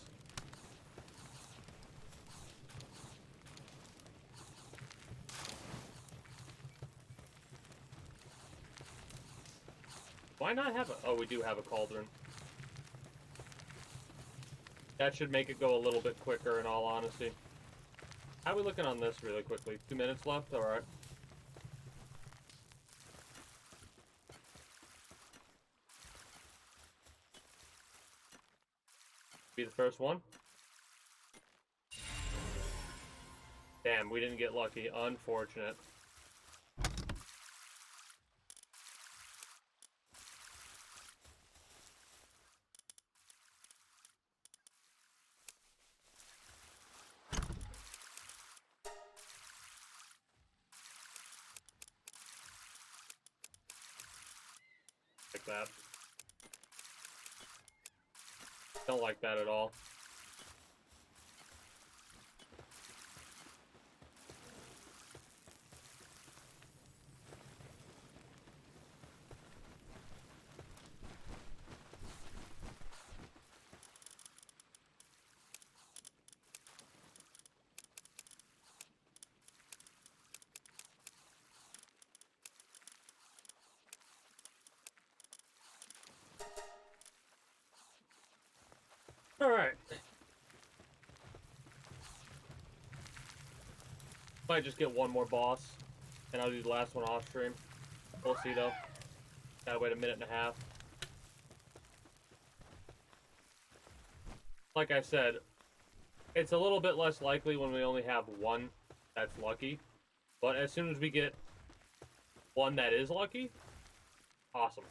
Why not have a... Oh, we do have a cauldron. That should make it go a little bit quicker, in all honesty. How are we looking on this really quickly? 2 minutes left? Alright. Be the first one. Damn, we didn't get lucky. Unfortunate. Like that. Don't like that at all. Alright. Might just get one more boss, and I'll do the last one off stream. We'll see though. Gotta wait a minute and a half. Like I said, it's a little bit less likely when we only have one that's lucky. But as soon as we get one that is lucky, awesome.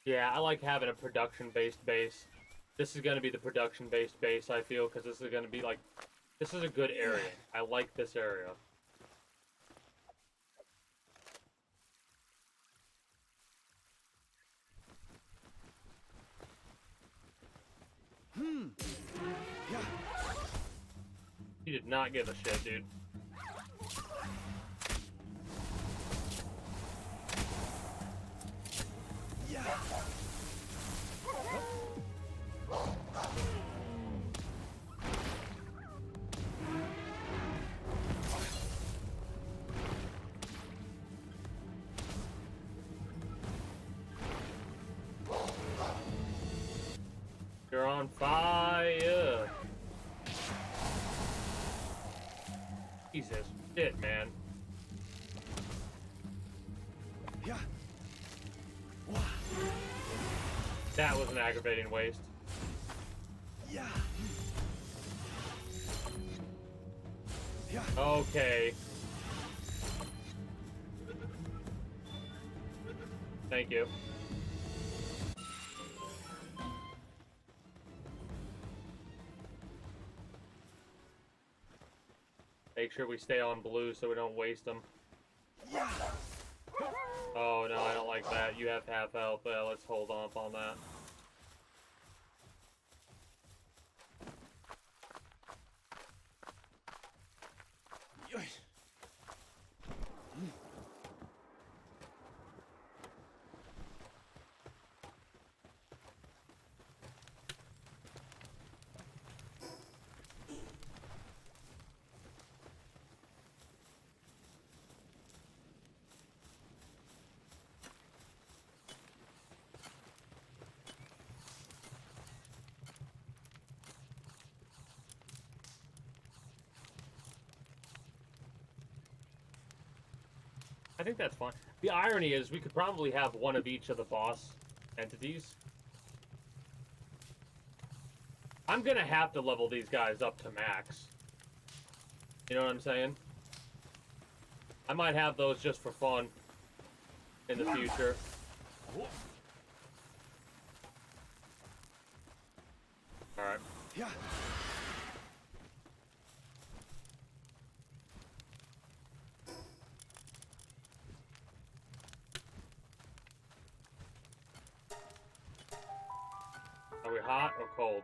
Yeah, I like having a production-based base. This is gonna be the production-based base, I feel, because this is gonna be like, this is a good area. I like this area. Yeah. He did not give a shit, dude. Yeah. You're on fire. Jesus shit, man. Yeah. That was an aggravating waste. Yeah. Yeah. Okay. Thank you. Make sure we stay on blue so we don't waste them. Yeah. Oh no, I don't like that. You have half health. Let's hold off on that. I think that's fine. The irony is we could probably have one of each of the boss entities. I'm gonna have to level these guys up to max. You know what I'm saying? I might have those just for fun in the future. Alright. Yeah. Are we hot or cold?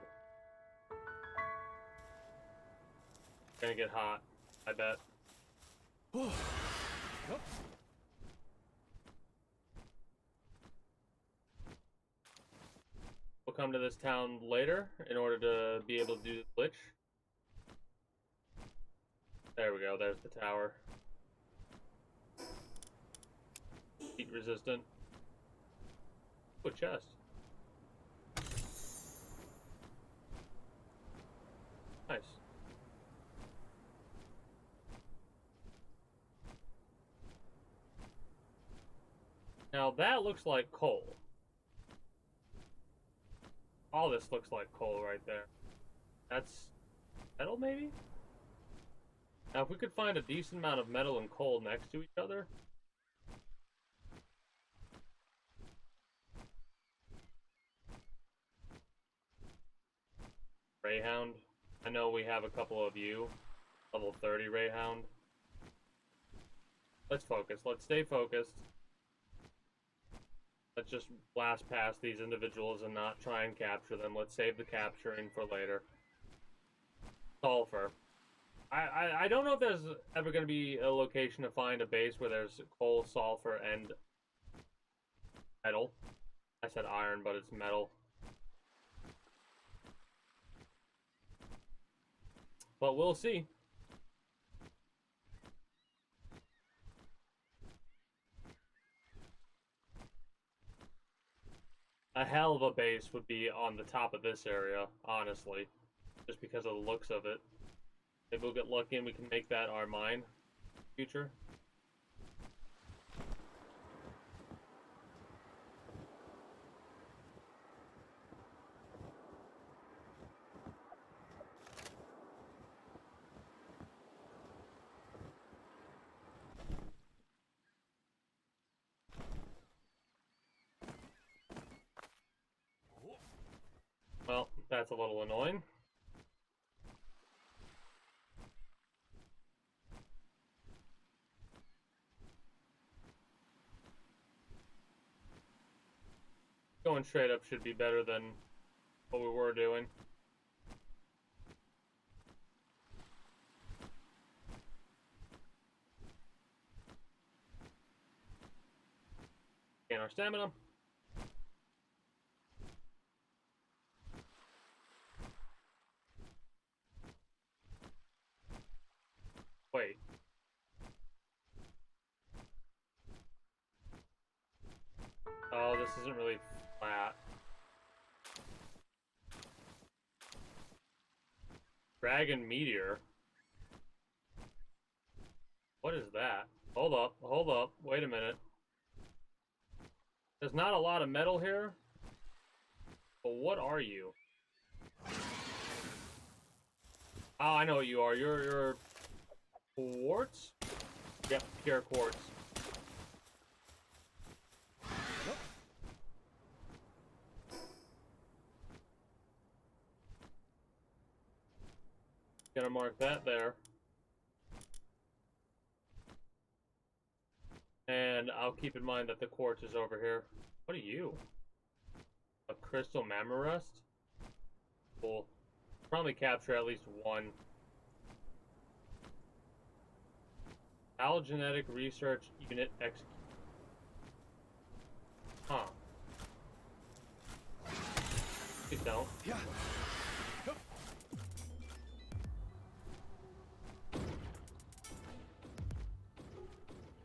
Gonna get hot, I bet. Yep. We'll come to this town later in order to be able to do the glitch. There we go, there's the tower. Heat resistant. Oh, chest. Nice. Now that looks like coal. All this looks like coal right there. That's metal, maybe? Now, if we could find a decent amount of metal and coal next to each other. Rayhound. I know we have a couple of you. Level 30 Rayhound. Let's focus. Let's stay focused. Let's just blast past these individuals and not try and capture them. Let's save the capturing for later. Sulfur. I don't know if there's ever going to be a location to find a base where there's coal, sulfur, and metal. I said iron, but it's metal. But we'll see. A hell of a base would be on the top of this area, honestly. Just because of the looks of it. Maybe we'll get lucky and we can make that our mine. Future. That's a little annoying. Going straight up should be better than what we were doing. Gain our stamina. Wait. Oh, this isn't really flat. Dragon Meteor? What is that? Hold up, wait a minute. There's not a lot of metal here, but what are you? Oh, I know what you are. You're quartz? Yep, pure quartz. Gonna mark that there. And I'll keep in mind that the quartz is over here. What are you? A crystal mammarest? Cool. Probably capture at least one. Allogenetic Research Unit execute. Huh. Please don't. Yeah.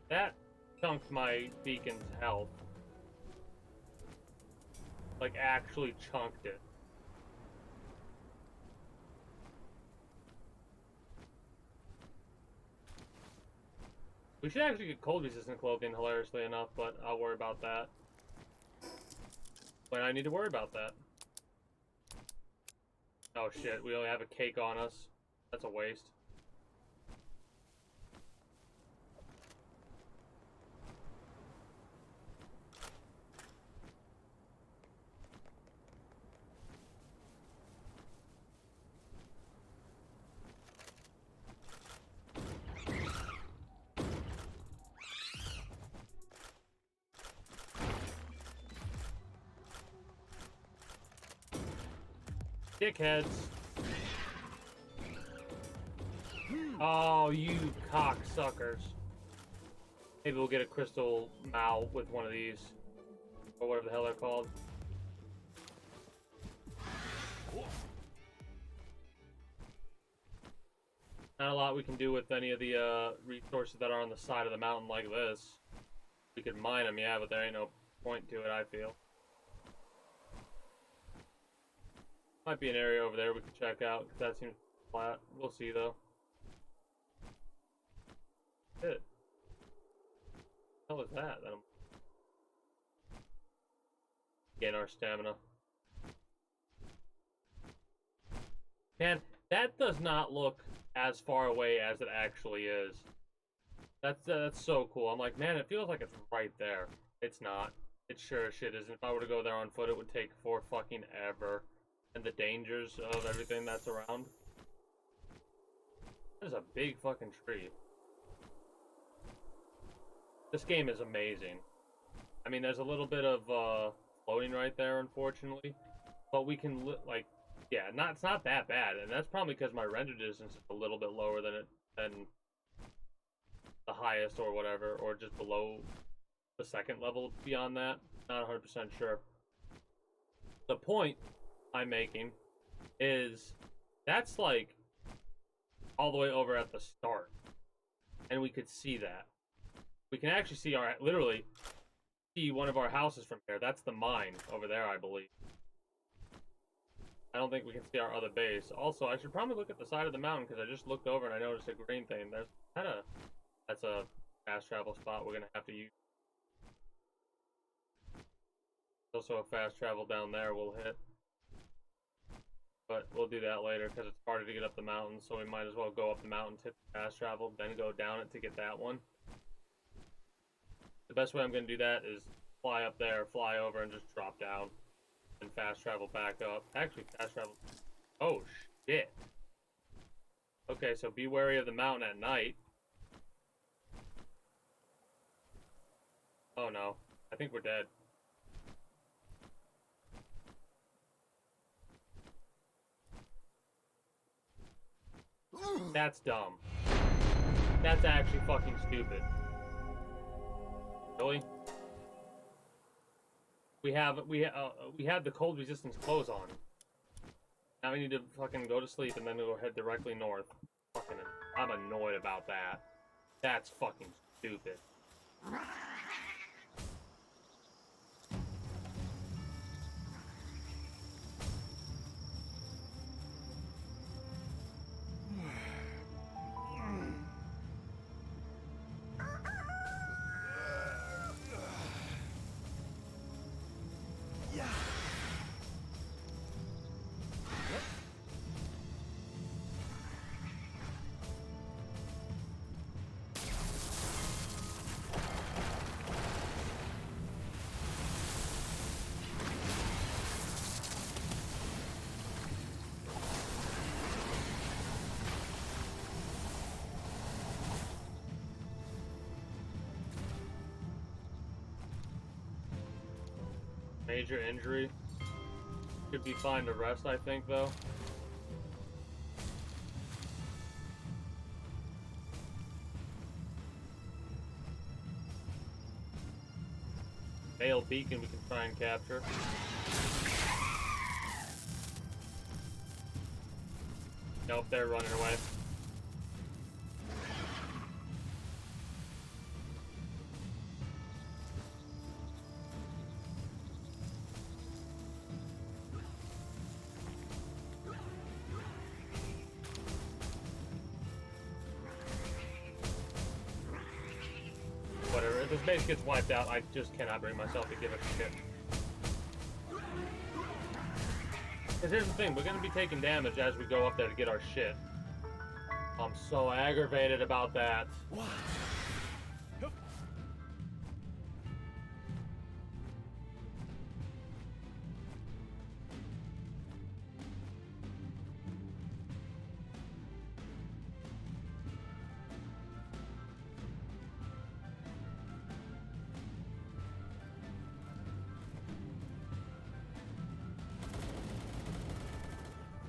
That chunked my beacon's health. Like, actually chunked it. We should actually get cold-resistant clothing, hilariously enough, but I'll worry about that when I need to worry about that. Oh shit, we only have a cake on us. That's a waste. Dickheads. Oh, you cocksuckers. Maybe we'll get a crystal Mao with one of these. Or whatever the hell they're called. Not a lot we can do with any of the resources that are on the side of the mountain like this. We could mine them, yeah, but there ain't no point to it, I feel. Might be an area over there we could check out, because that seems flat. We'll see, though. Shit. What the hell is that? Gain our stamina. Man, that does not look as far away as it actually is. That's so cool. I'm like, man, it feels like it's right there. It's not. It sure as shit isn't. If I were to go there on foot, it would take for fucking ever. And the dangers of everything that's around. That is a big fucking tree. This game is amazing. I mean, there's a little bit of floating right there, unfortunately. But we can, like, yeah, it's not that bad. And that's probably because my render distance is a little bit lower than the highest or whatever. Or just below the second level beyond that. Not 100% sure. The point I'm making is that's like all the way over at the start, and we could see that. We can actually see literally see one of our houses from here. That's the mine over there, I believe. I don't think we can see our other base. Also, I should probably look at the side of the mountain because I just looked over and I noticed a green thing. That's a fast travel spot we're gonna have to use. There's also a fast travel down there we'll hit. But we'll do that later because it's harder to get up the mountain, so we might as well go up the mountain, hit the fast travel, then go down it to get that one. The best way I'm going to do that is fly up there, fly over, and just drop down. and fast travel back up. Actually, fast travel. Oh, shit. Okay, so be wary of the mountain at night. Oh no. I think we're dead. That's dumb. That's actually fucking stupid. Really? We have the cold resistance clothes on. Now we need to fucking go to sleep and then we'll head directly north. Fucking, I'm annoyed about that. That's fucking stupid. Yeah. Major injury. Should be fine to rest, I think, though. Veil beacon we can try and capture. Nope, they're running away. Whatever, if this base gets wiped out, I just cannot bring myself to give a shit. Because here's the thing, we're gonna be taking damage as we go up there to get our shit. I'm so aggravated about that.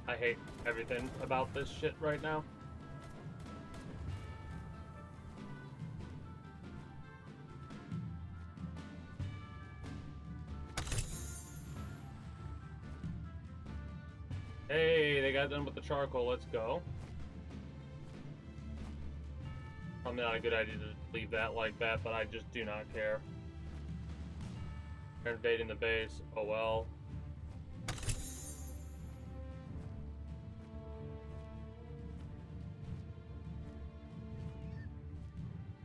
I hate everything about this shit right now. Hey, they got done with the charcoal, let's go. Probably not a good idea to leave that like that, but I just do not care. They're invading the base, oh well.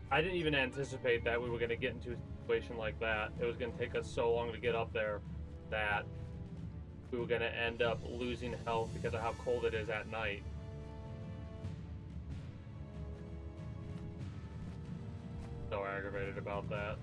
I didn't even anticipate that we were going to get into a situation like that. It was going to take us so long to get up there that we were going to end up losing health because of how cold it is at night. So aggravated about that.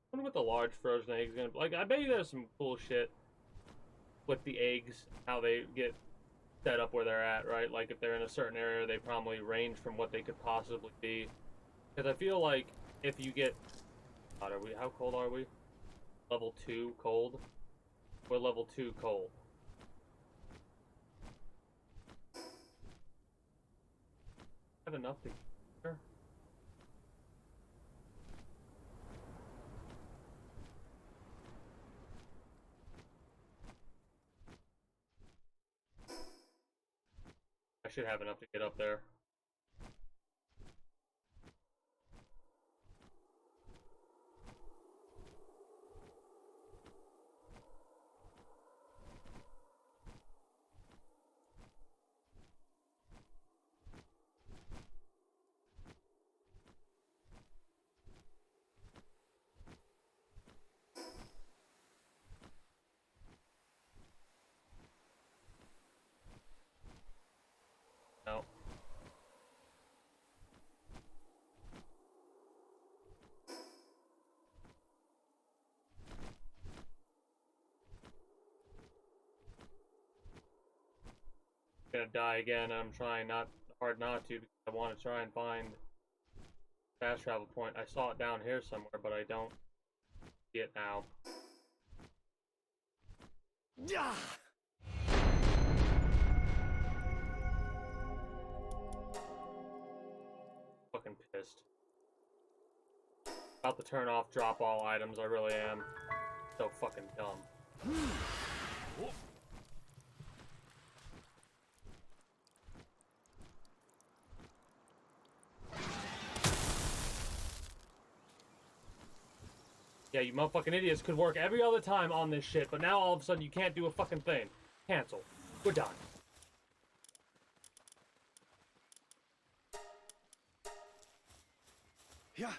I wonder what the large frozen eggs gonna be. Like, I bet you there's some cool shit with the eggs, how they get set up where they're at, right? Like, if they're in a certain area, they probably range from what they could possibly be. Because I feel like if you get... How cold are we? Level 2 cold? We're level 2 cold. Have enough to... Sure. I should have enough to get up there. gonna die again, and I'm trying hard not to, because I want to try and find fast travel point. I saw it down here somewhere, but I don't see it now. Yeah. Fucking pissed. About to turn off drop all items, I really am. So fucking dumb. Yeah, you motherfucking idiots could work every other time on this shit, but now all of a sudden you can't do a fucking thing. Cancel. We're done. Yeah.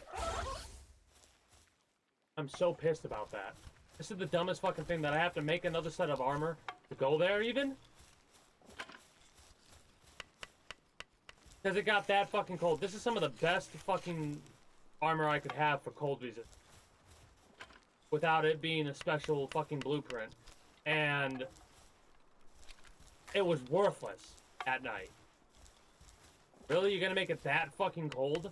I'm so pissed about that. This is the dumbest fucking thing, that I have to make another set of armor to go there even? Because it got that fucking cold. This is some of the best fucking armor I could have for cold resist, without it being a special fucking blueprint. And it was worthless at night. Really? You're gonna make it that fucking cold?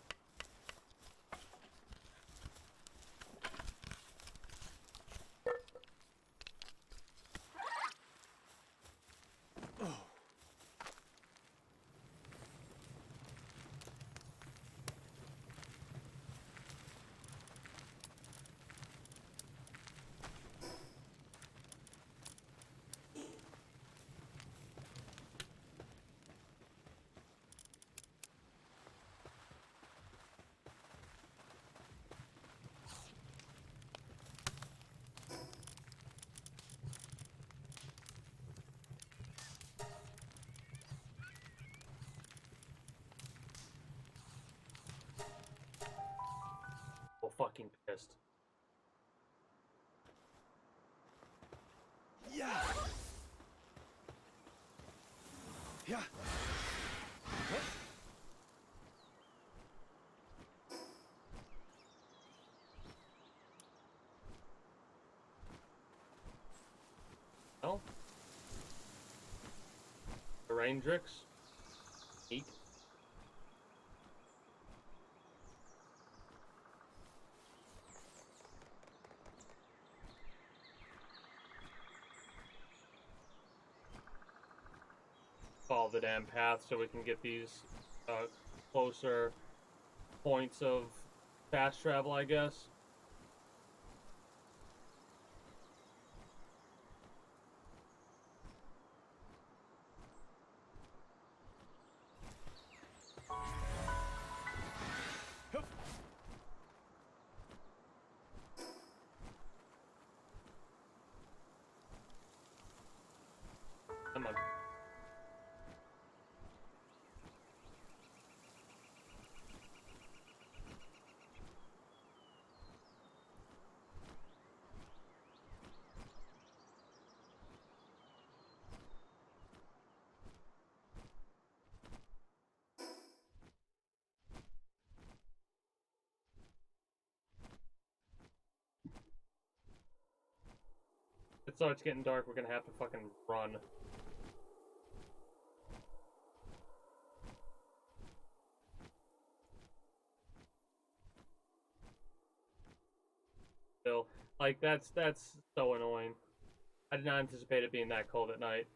Fucking pissed. Yeah. Yeah. Oh. The Raindrix. Neat. Follow the damn path so we can get these closer points of fast travel, I guess. Come on. It starts getting dark, we're gonna have to fucking run. Still, like, that's so annoying. I did not anticipate it being that cold at night.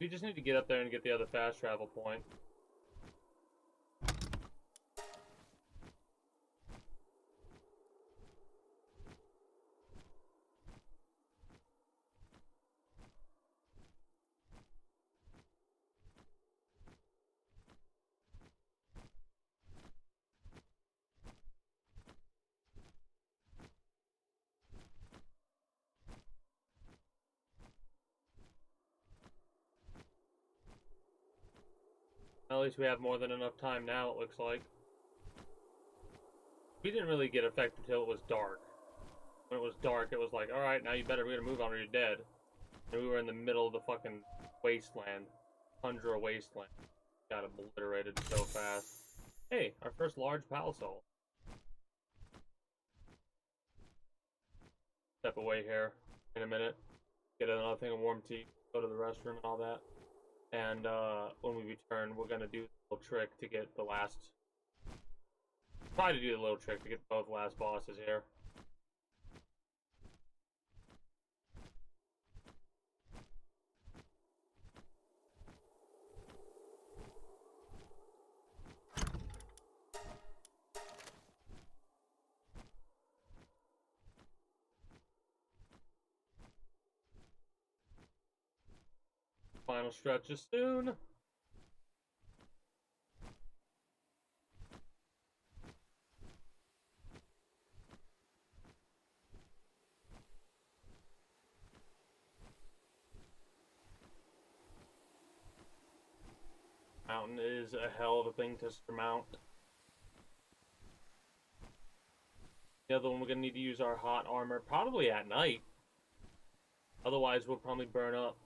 We just need to get up there and get the other fast travel point. At least we have more than enough time now, it looks like. We didn't really get affected until it was dark. When it was dark, it was like, alright, now you better move on or you're dead. And we were in the middle of the fucking wasteland. Tundra wasteland. Got obliterated so fast. Hey, our first large pal soul. step away here in a minute, get another thing of warm tea, go to the restroom and all that. And when we return, we're gonna do the little trick to get the last. Try to do the little trick to get both last bosses here. Final stretch is soon. Mountain is a hell of a thing to surmount. The other one, we're gonna need to use our hot armor probably at night. Otherwise, we'll probably burn up.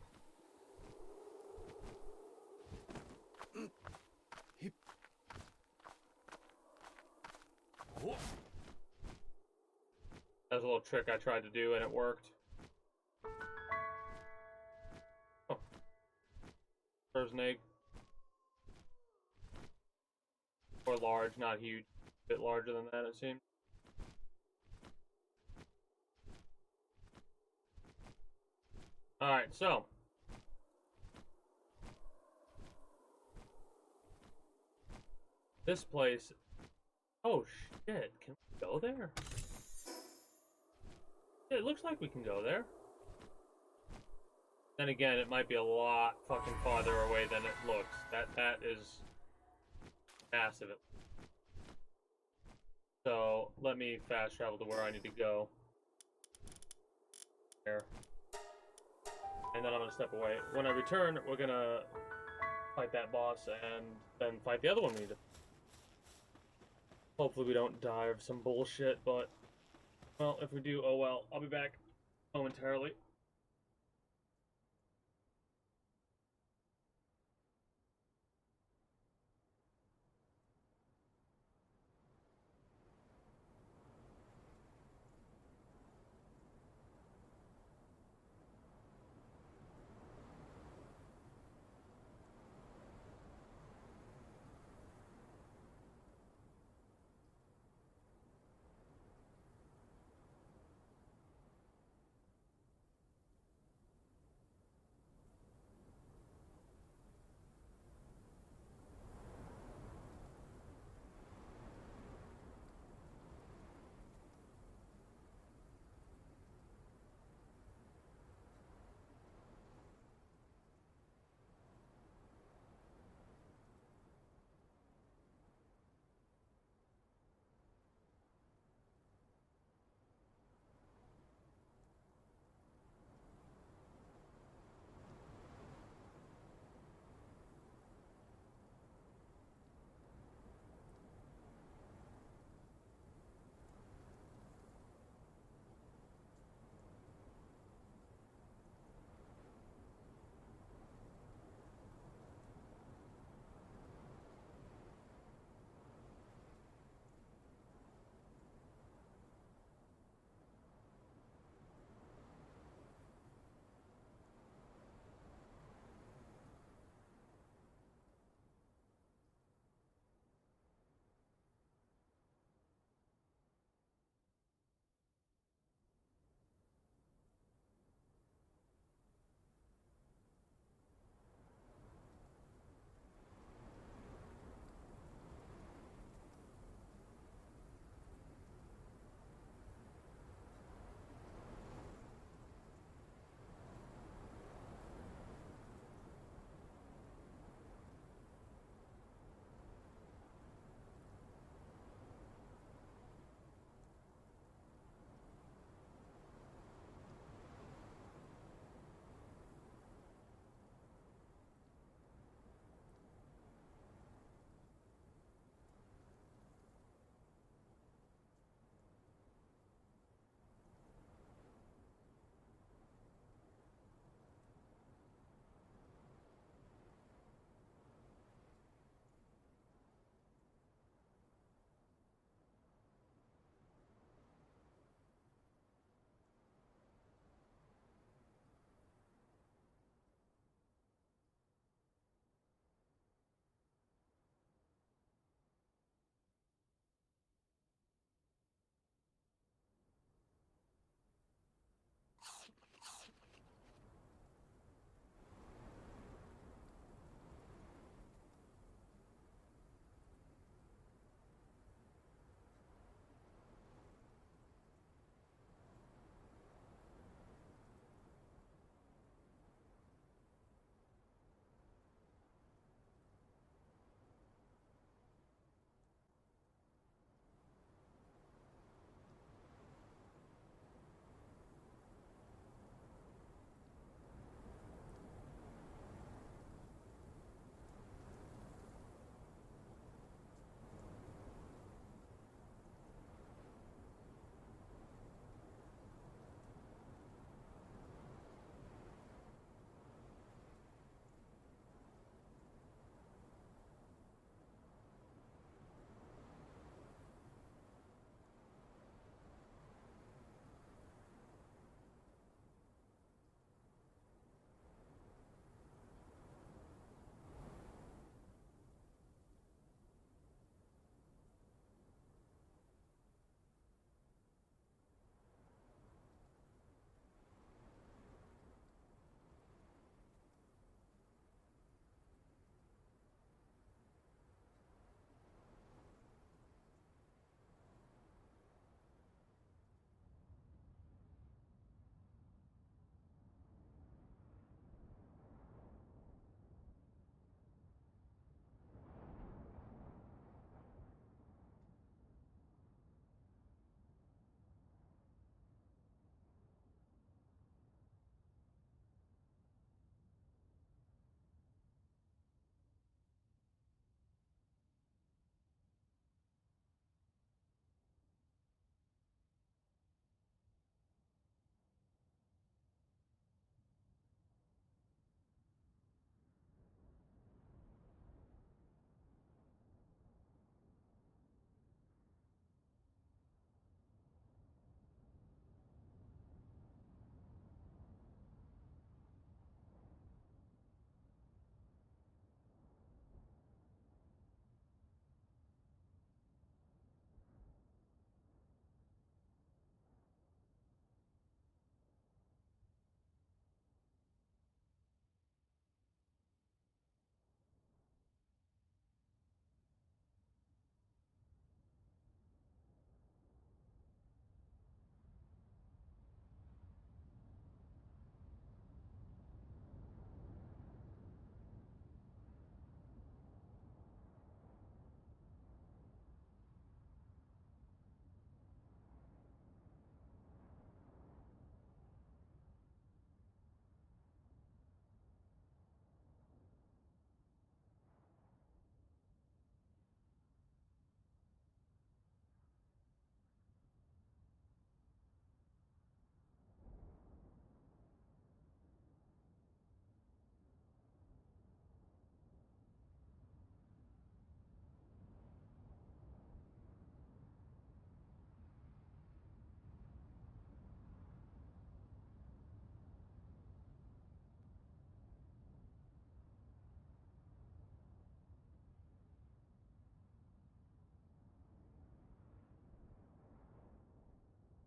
That was a little trick I tried to do and it worked. Oh. There's an egg. Or large, not huge. A bit larger than that, it seems. Alright, so. This place. Oh shit, can we go there? It looks like we can go there. Then again, it might be a lot fucking farther away than it looks. That is massive. So let me fast travel to where I need to go. Here. And then I'm gonna step away. When I return, we're gonna fight that boss and then fight the other one we need to. Hopefully we don't die of some bullshit, but well, if we do, oh well. I'll be back momentarily.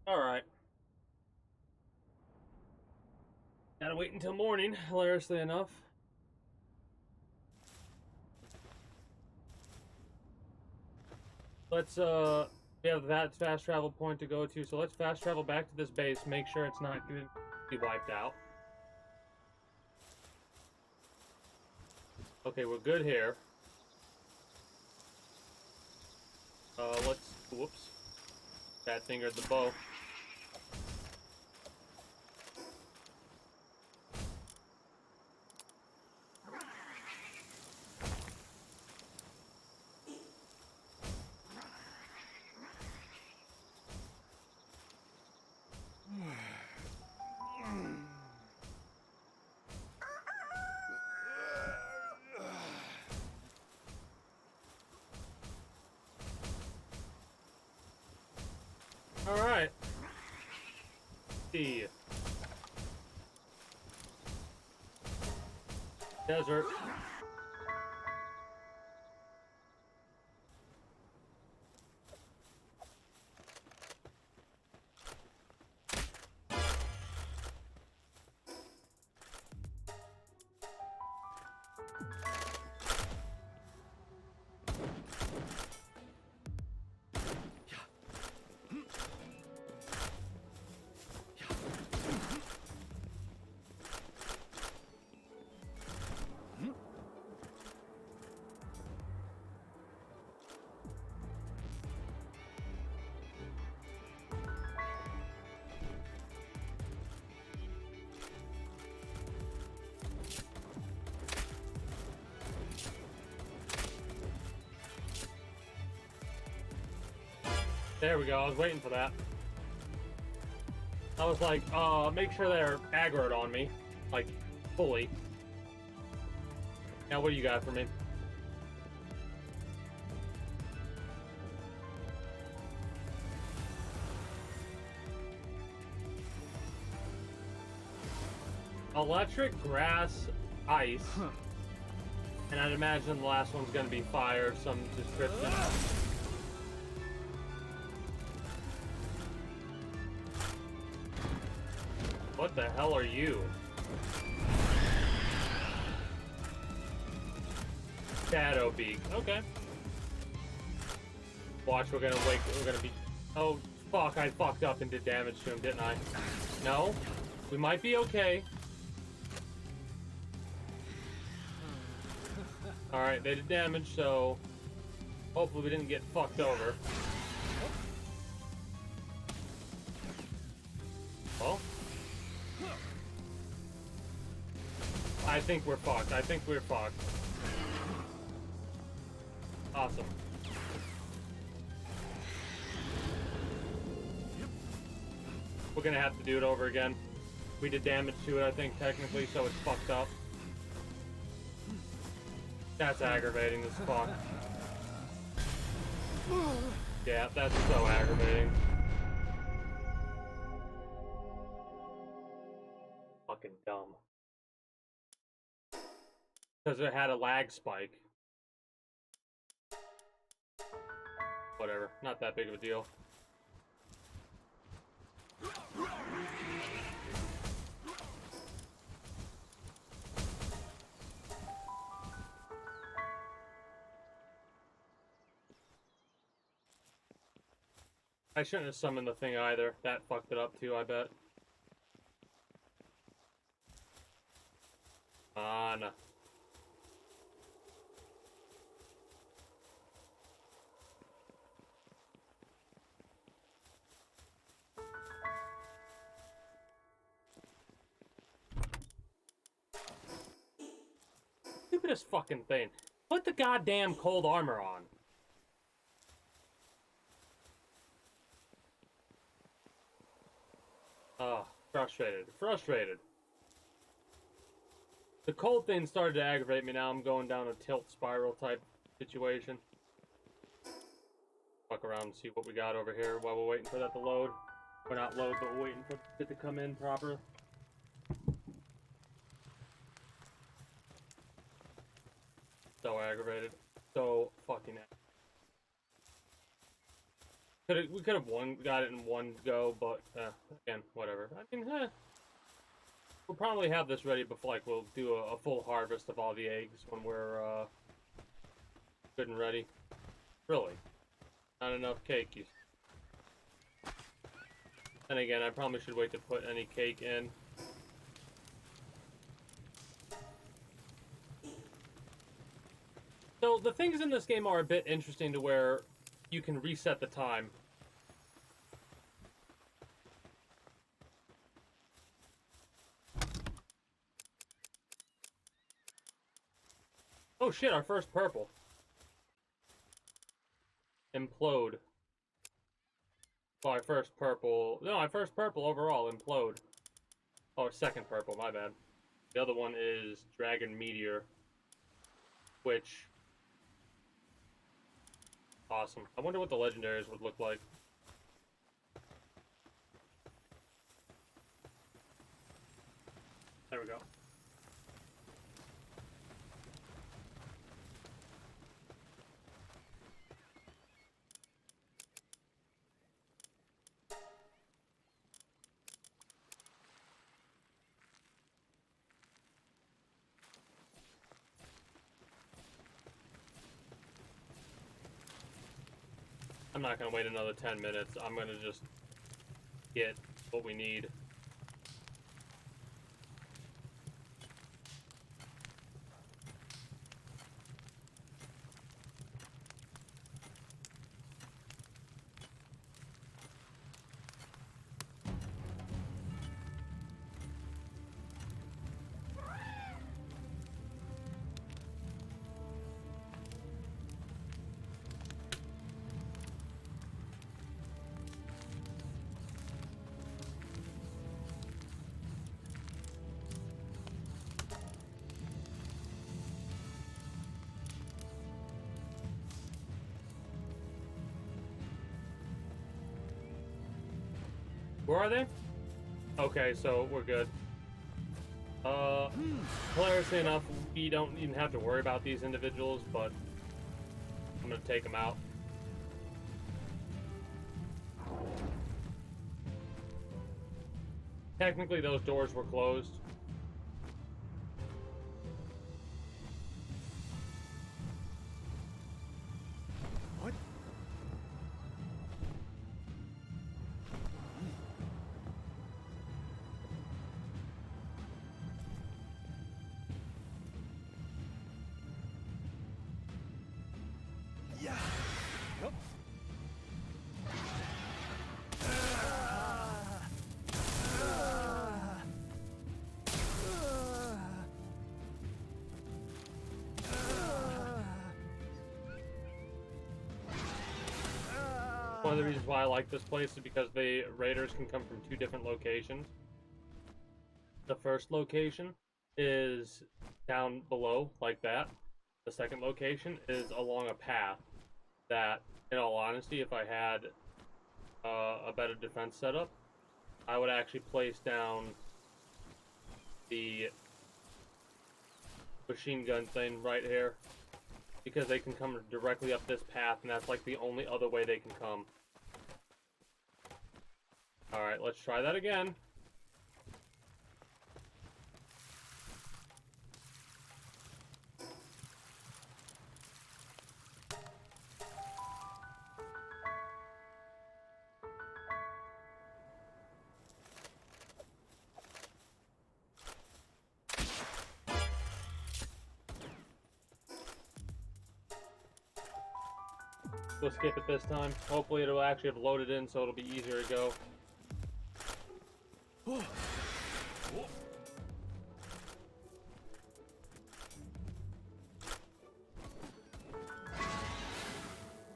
Alright. Gotta wait until morning, hilariously enough. Let's, we have that fast travel point to go to, so let's fast travel back to this base, make sure it's not going to be wiped out. Okay, we're good here. Whoops. Bad fingered the bow. Alright. See. Desert. There we go, I was waiting for that. I was like, make sure they're aggroed on me. Like, fully. Now, what do you got for me? Electric, grass, ice. And I'd imagine the last one's gonna be fire of some description. What the hell are you? Shadow Beak. Okay. Watch, we're gonna be... Oh, fuck, I fucked up and did damage to him, didn't I? No? We might be okay. Alright, they did damage, so... Hopefully we didn't get fucked over. Well... I think we're fucked. I think we're fucked. Awesome. We're gonna have to do it over again. We did damage to it, I think, technically, so it's fucked up. That's aggravating as fuck. Yeah, that's so aggravating. Fucking dumb. Because it had a lag spike. Whatever, not that big of a deal. I shouldn't have summoned the thing either. That fucked it up too, I bet. On. Stupidest fucking thing. Put the goddamn cold armor on. Oh, frustrated. Frustrated. The cold thing started to aggravate me. Now I'm going down a tilt spiral type situation. Fuck around and see what we got over here while we're waiting for that to load. We're not load, but we're waiting for it to come in proper. So aggravated. So fucking aggravated. We could have got it in one go, but again, whatever. I mean, we'll probably have this ready before, like, we'll do a full harvest of all the eggs when we're good and ready. Really, not enough cake. And again, I probably should wait to put any cake in. So the things in this game are a bit interesting to where you can reset the time. Oh shit, our first purple. Implode. Well, our first purple... No, our first purple overall, implode. Oh, second purple, my bad. The other one is Dragon Meteor. Which... Awesome. I wonder what the legendaries would look like. There we go. I'm not gonna wait another 10 minutes. I'm gonna just get what we need. Where are they? Okay, so we're good. Hilariously enough, we don't even have to worry about these individuals, but I'm gonna take them out. Technically, those doors were closed. What? Yeah. Yup. One of the reasons why I like this place is because the raiders can come from two different locations. The first location is down below, like that. The second location is along a path that, in all honesty, if I had a better defense setup, I would actually place down the machine gun thing right here, because they can come directly up this path, and that's like the only other way they can come. Alright, let's try that again. We'll skip it this time. Hopefully it'll actually have loaded in so it'll be easier to go.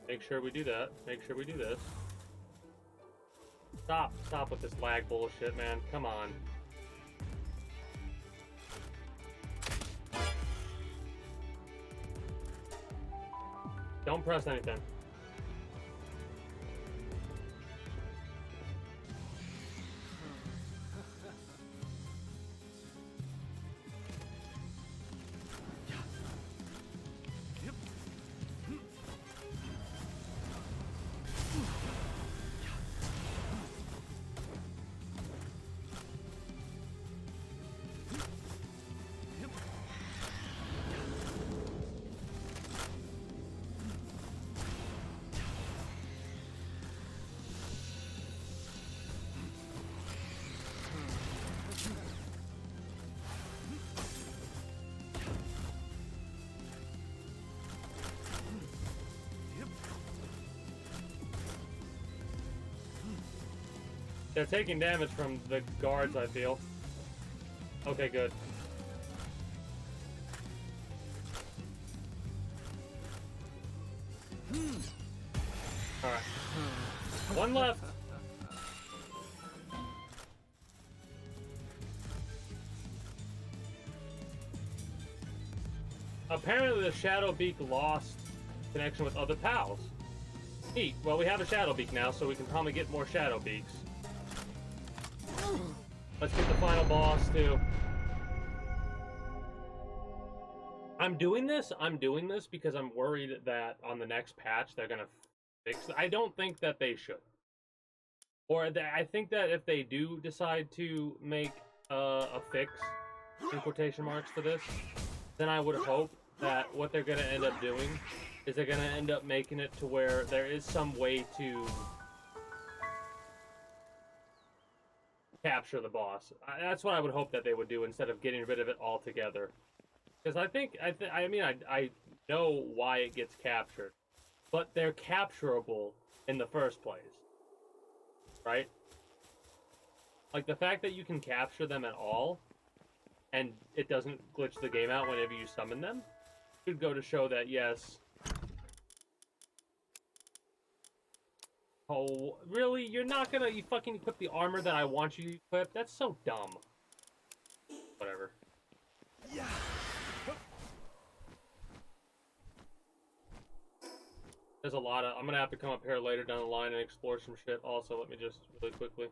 Make sure we do that. Make sure we do this. Stop with this lag bullshit, man. Come on. Don't press anything. They're taking damage from the guards, I feel. Okay, good. Alright. One left. Apparently the Shadow Beak lost connection with other pals. Neat. Well, we have a Shadow Beak now, so we can probably get more Shadow Beaks. Let's get the final boss, too. I'm doing this because I'm worried that on the next patch they're gonna fix it. I don't think that they should. Or I think that if they do decide to make a fix, in quotation marks, for this, then I would hope that what they're gonna end up doing is they're gonna end up making it to where there is some way to capture the boss. That's what I would hope that they would do instead of getting rid of it altogether. Because I know why it gets captured, but they're capturable in the first place, right? Like the fact that you can capture them at all, and it doesn't glitch the game out whenever you summon them, should go to show that yes. Oh, really? You're not gonna fucking equip the armor that I want you to equip? That's so dumb. Whatever. Yeah. There's a lot of... I'm gonna have to come up here later down the line and explore some shit. Also, let me just really quickly...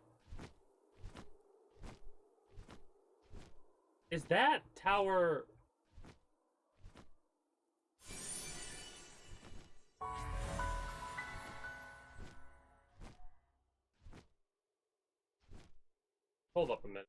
Is that tower... Hold up a minute.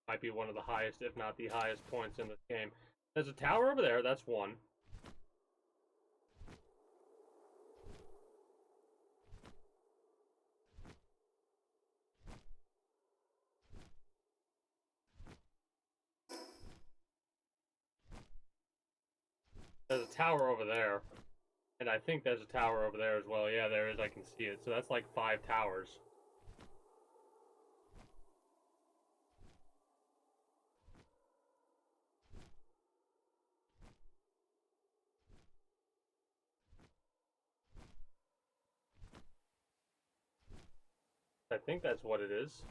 Might be one of the highest, if not the highest points in this game. There's a tower over there, that's one. There's a tower over there. And I think there's a tower over there as well. Yeah, there is, I can see it. So that's like 5 towers. I think that's what it is.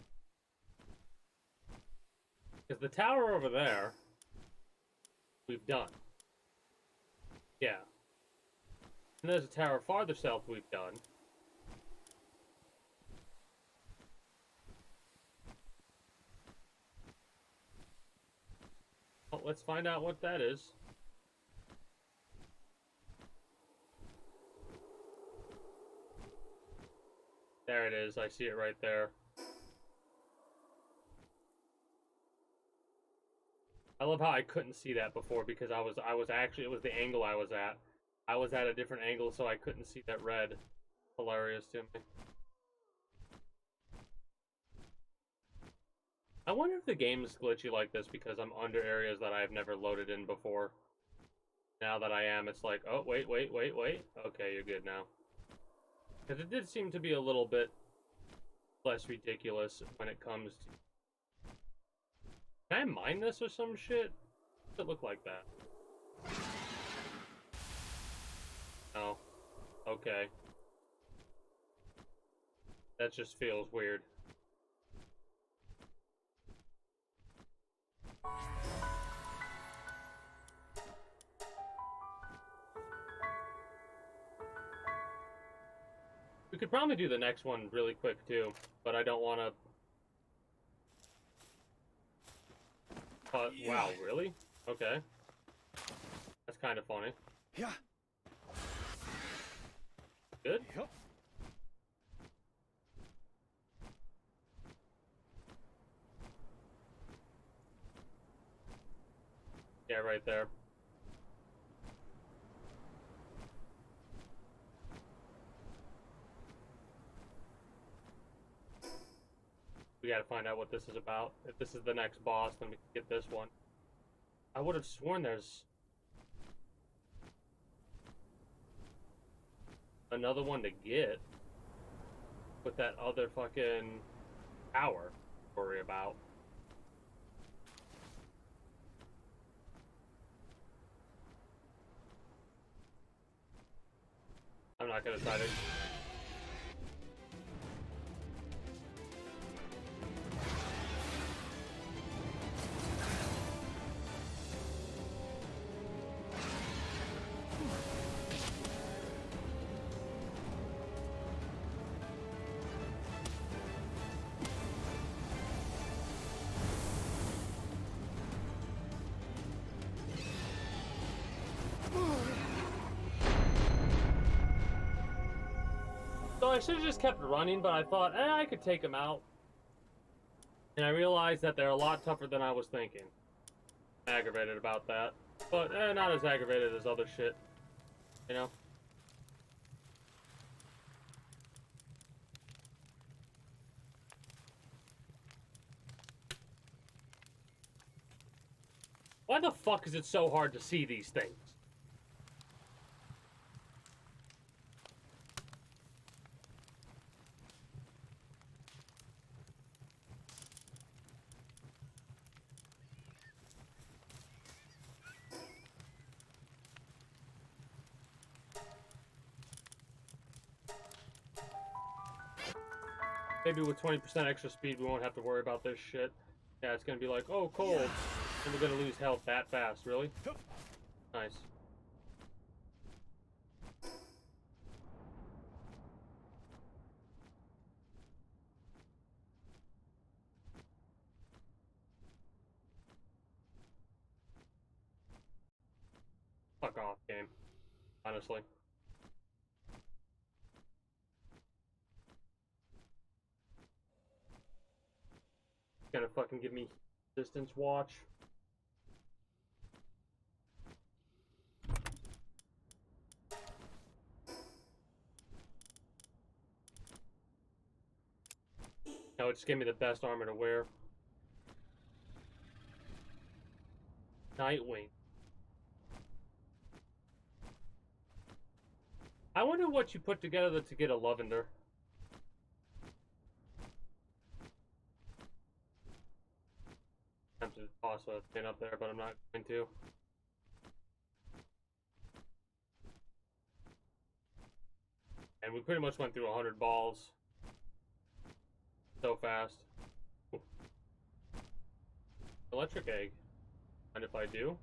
Because the tower over there, we've done. Yeah. And there's a tower farther south we've done. Well, let's find out what that is. There it is. I see it right there. I love how I couldn't see that before because I was actually, it was the angle I was at. I was at a different angle, so I couldn't see that red. Hilarious to me. I wonder if the game is glitchy like this because I'm under areas that I've never loaded in before. Now that I am, it's like, oh, wait. Okay, you're good now. Because it did seem to be a little bit less ridiculous when it comes to... Can I mine this or some shit? Does it look like that? Oh. Okay. That just feels weird. We could probably do the next one really quick too, but I don't want to... Wow, really? Okay. That's kind of funny. Yeah. Good? Yep. right there. We gotta find out what this is about. If this is the next boss, then we can get this one. I would have sworn there's another one to get with that other fucking tower to worry about. I'm not gonna try to. So I should have just kept running, but I thought, I could take him out. And I realized that they're a lot tougher than I was thinking. Aggravated about that. But, not as aggravated as other shit. You know? Why the fuck is it so hard to see these things? Maybe with 20% extra speed, we won't have to worry about this shit. Yeah, it's gonna be like, oh, cold. And we're gonna lose health that fast, really? Nice. Fuck off, game. Honestly. Gonna fucking give me distance watch. No, it just gave me the best armor to wear. Nightwing. I wonder what you put together to get a Lavender. I'm tempted to toss a thing up there, but I'm not going to. And we pretty much went through 100 balls. So fast. Ooh. Electric egg. And if I do,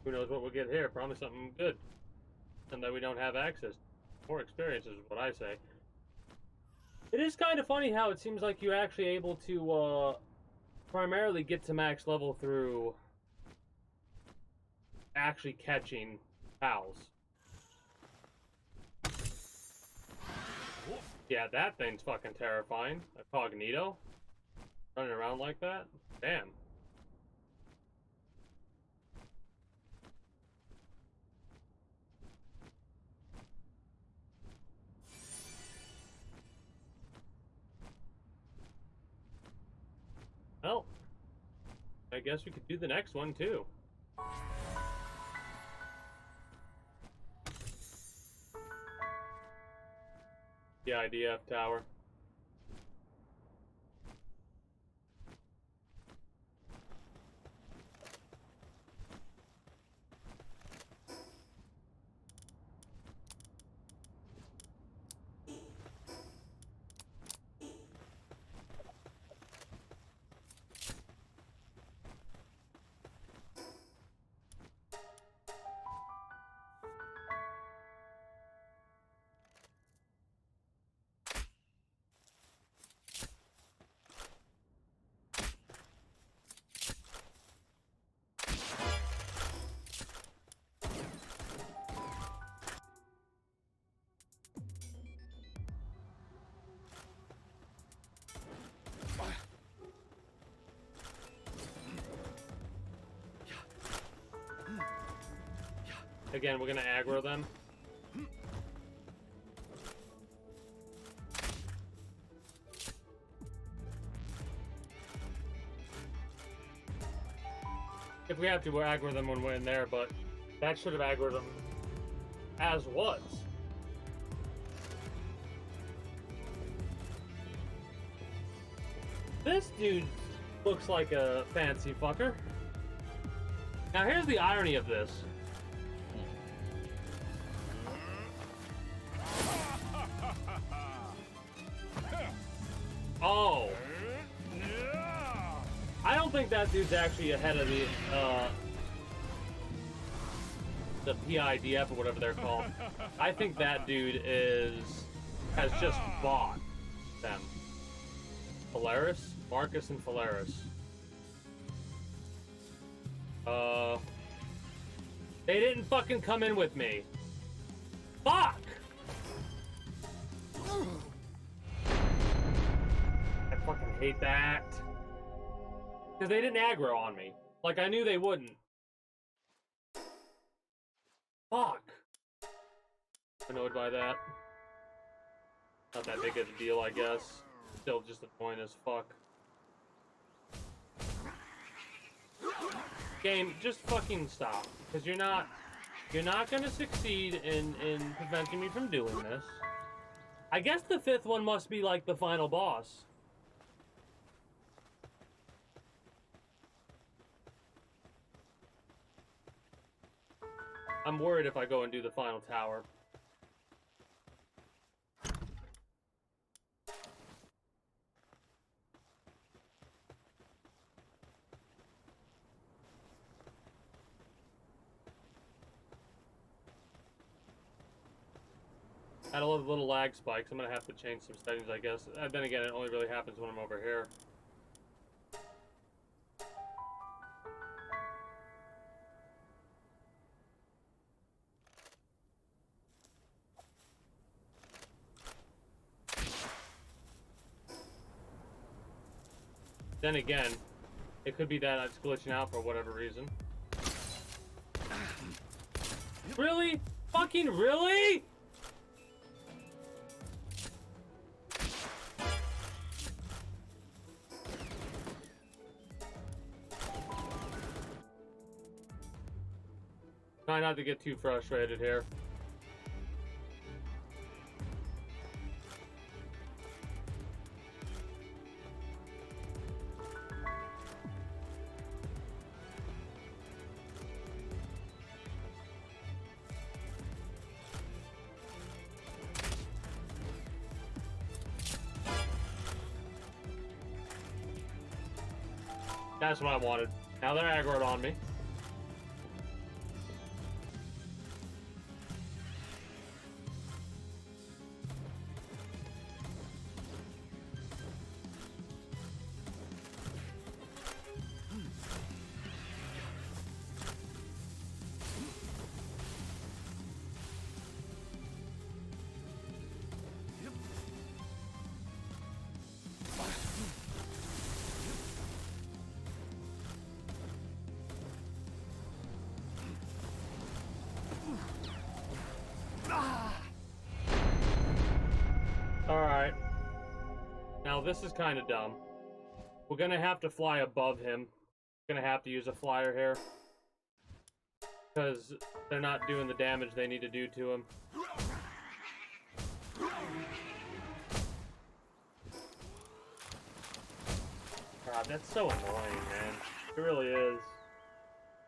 who knows what we'll get here? Probably something good. And that we don't have access to. More experience is what I say. It is kind of funny how it seems like you're actually able to primarily get to max level through actually catching pals. Yeah, that thing's fucking terrifying. A cognito? Running around like that? Damn. Well, I guess we could do the next one too. The IDF tower. Again, we're gonna aggro them. If we have to, we'll aggro them when we're in there, but that should have aggroed them as was. This dude looks like a fancy fucker. Now here's the irony of this. Oh. I don't think that dude's actually ahead of the PIDF or whatever they're called. I think that dude has just bought them. Polaris? Marcus and Polaris. They didn't fucking come in with me. Fuck! I fucking hate that. Because they didn't aggro on me. Like, I knew they wouldn't. Fuck. Annoyed by that. Not that big of a deal, I guess. Still just annoying as fuck. Game, just fucking stop. Because you're not gonna succeed in preventing me from doing this. I guess the 5th one must be like the final boss. I'm worried if I go and do the final tower. Had a lot of little lag spikes. I'm gonna have to change some settings, I guess. Then again, it only really happens when I'm over here. Then again, it could be that it's glitching out for whatever reason. Really? Fucking really? Try not to get too frustrated here. That's what I wanted. Now they're aggroed on me. Alright. Now this is kind of dumb. We're gonna have to fly above him. Gonna have to use a flyer here. Because they're not doing the damage they need to do to him. God, that's so annoying, man. It really is.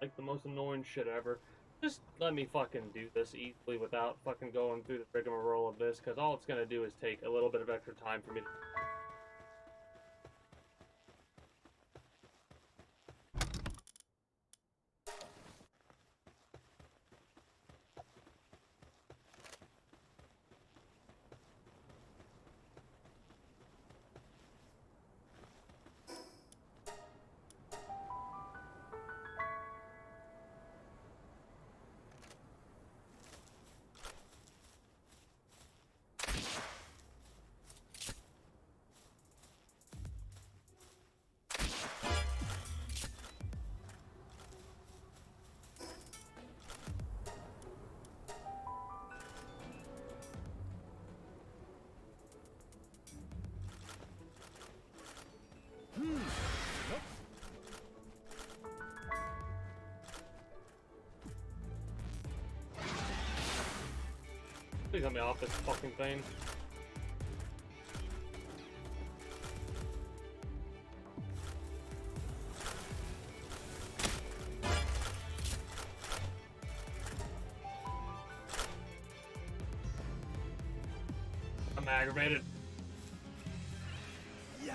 Like the most annoying shit ever. Just let me fucking do this easily without fucking going through the rigmarole of this, because all it's gonna do is take a little bit of extra time for me to... Please let me off this fucking thing. I'm aggravated. Yeah.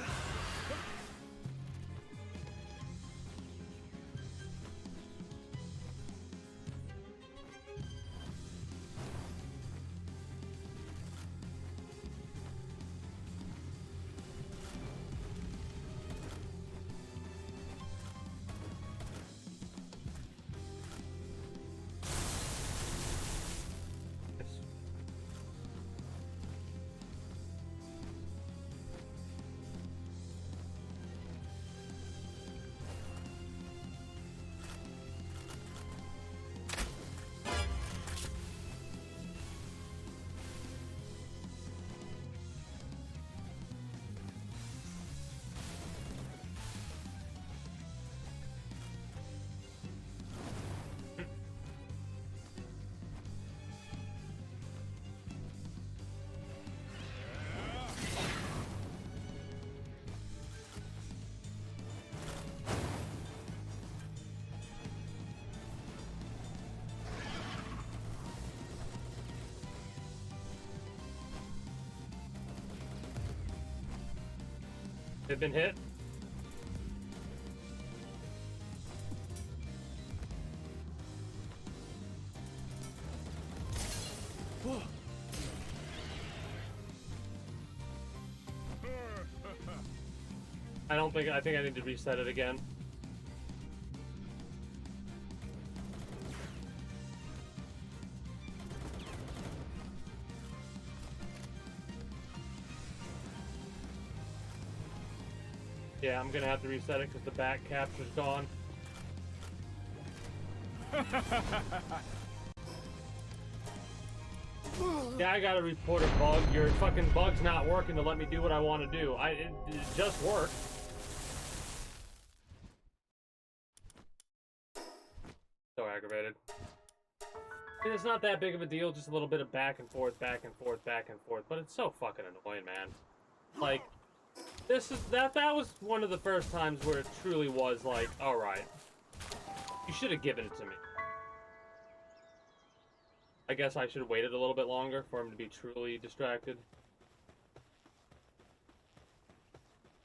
They've been hit. I think I need to reset it again. Yeah, I'm gonna have to reset it because the back capture's gone. Yeah, I gotta report a bug. Your fucking bug's not working to let me do what I want to do. It just worked. So aggravated. And it's not that big of a deal, just a little bit of back and forth, back and forth, back and forth. But it's so fucking annoying, man. Like, that was one of the first times where it truly was like, all right, you should have given it to me. I guess I should have waited a little bit longer for him to be truly distracted.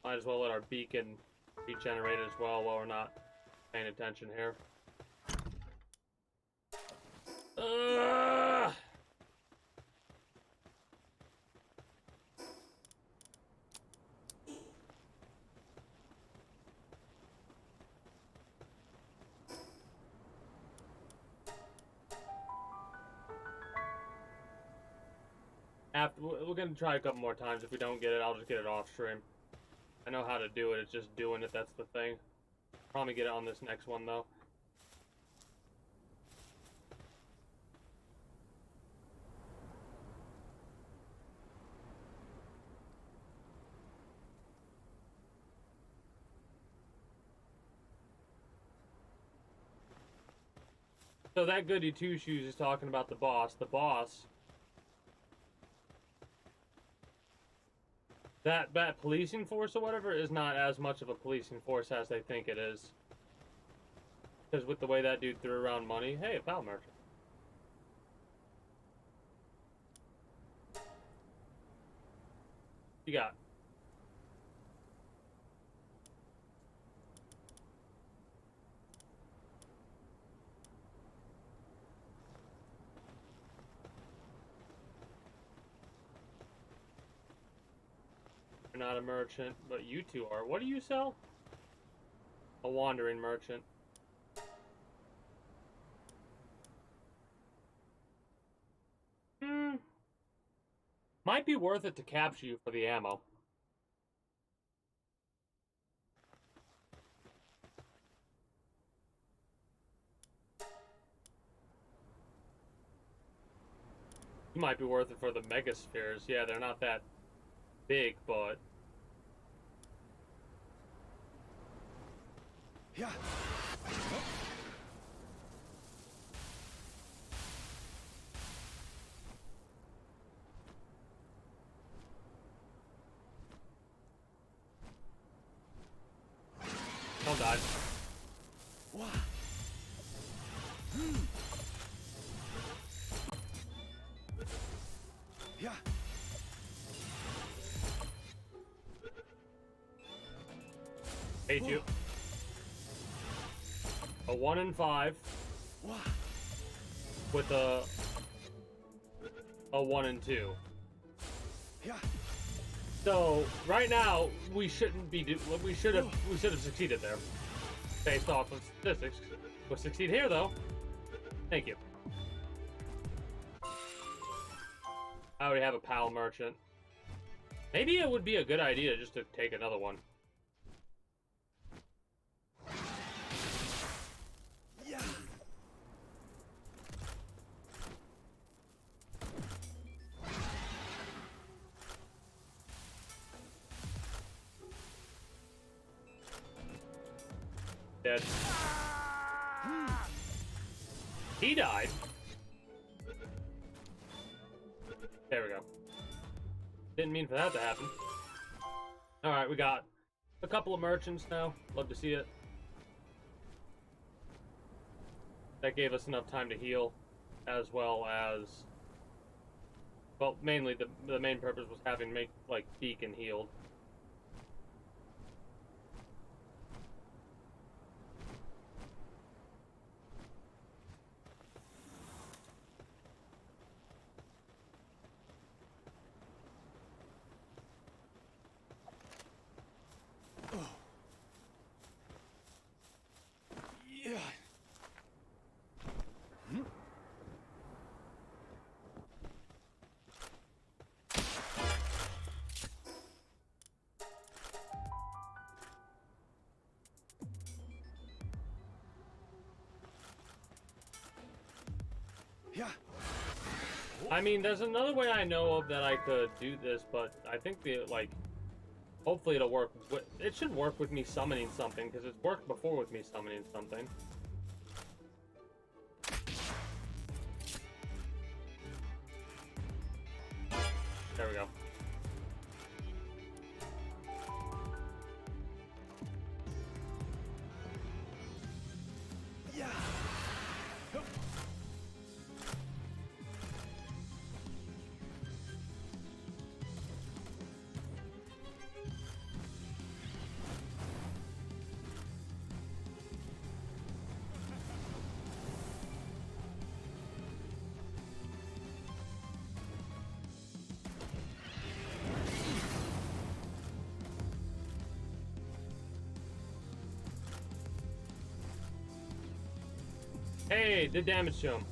Might as well let our beacon regenerate as well while we're not paying attention here. We're gonna try a couple more times. If we don't get it, I'll just get it off stream. I know how to do it, it's just doing it, that's the thing. Probably get it on this next one, though. So that goody two-shoes is talking about the boss. The boss... That policing force or whatever is not as much of a policing force as they think it is. Because with the way that dude threw around money... Hey, a pal merchant. You got... You're not a merchant, but you two are. What do you sell? A wandering merchant. Might be worth it to capture you for the ammo. Might be worth it for the megaspheres. Yeah, they're not that big, but... Yeah. Hate you. A 1 and 5 with a 1 and 2. So right now we shouldn't be we should have succeeded there based off of statistics. We'll succeed here though. Thank you. I already have a PAL merchant. Maybe it would be a good idea just to take another one. Dead. He died. There we go. Didn't mean for that to happen. Alright, we got a couple of merchants now. Love to see it. That gave us enough time to heal, as well as... Well, mainly the main purpose was having Beacon healed. I mean, there's another way I know of that I could do this, but I think hopefully it'll work. It should work with me summoning something, because it's worked before with me summoning something. There we go. Hey, did damage to him.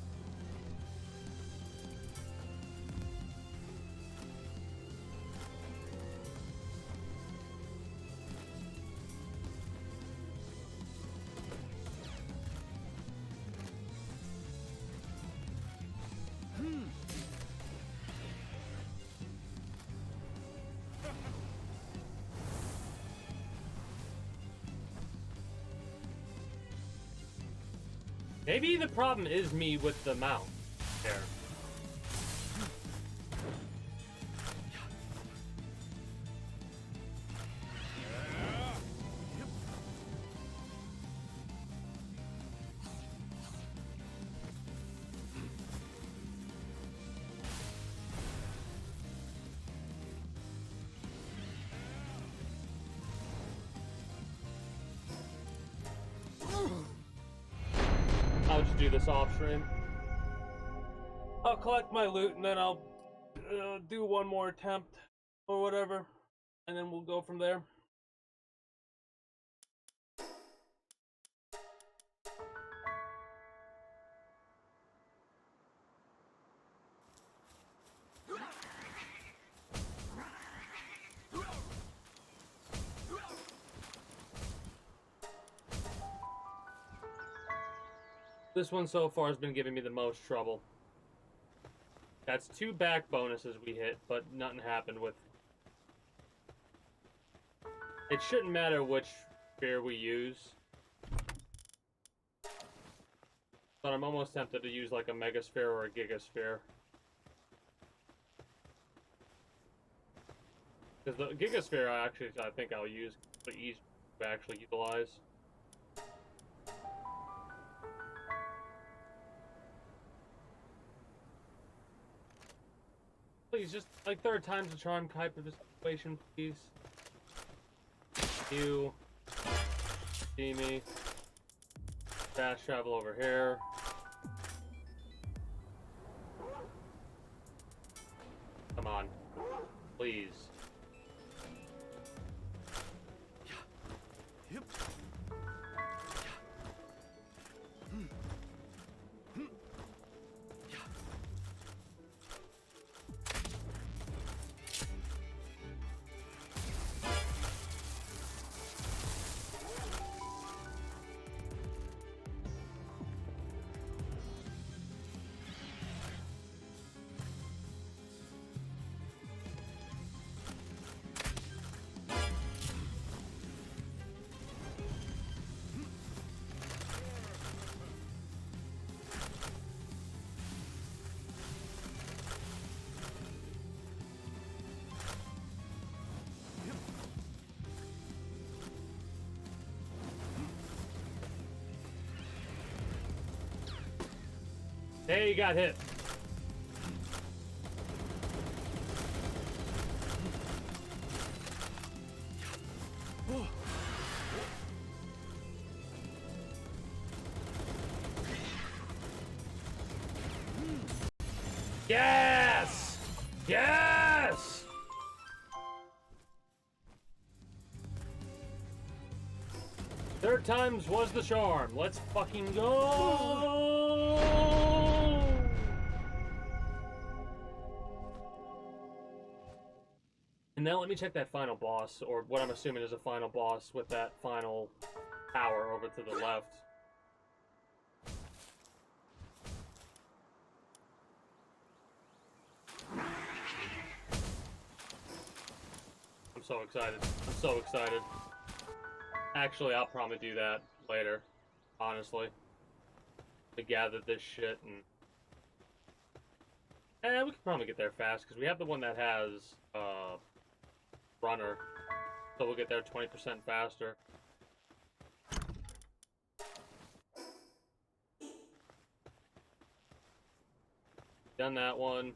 Maybe the problem is me with the mount there. I'll just do this off stream. I'll collect my loot and then I'll do one more attempt or whatever, and then we'll go from there. This one so far has been giving me the most trouble. That's 2 back bonuses we hit, but nothing happened with... It shouldn't matter which sphere we use. But I'm almost tempted to use like a Mega Sphere or a Giga Sphere. Because the Giga Sphere I think I'll use the ease to actually utilize. Please, just like 3rd time's a charm type of situation, please. You. see me. Fast travel over here. Come on. Please. Yep. Hey, you got hit. Yes! Yes! Third times was the charm. Let's fucking go! And now let me check that final boss, or what I'm assuming is a final boss with that final tower over to the left. I'm so excited. I'm so excited. Actually, I'll probably do that later, honestly. To gather this shit and... we can probably get there fast, because we have the one that has, runner. So we'll get there 20% faster. Done that one.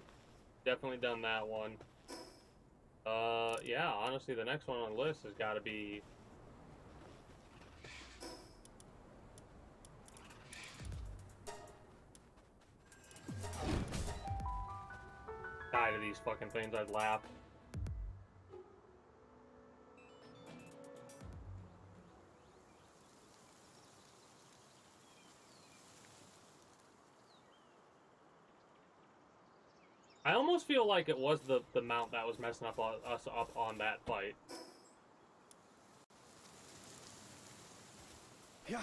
Definitely done that one. Yeah, honestly, the next one on the list has got to be... Die to these fucking things, I'd laugh. I almost feel like it was the mount that was messing up us up on that fight. Yeah.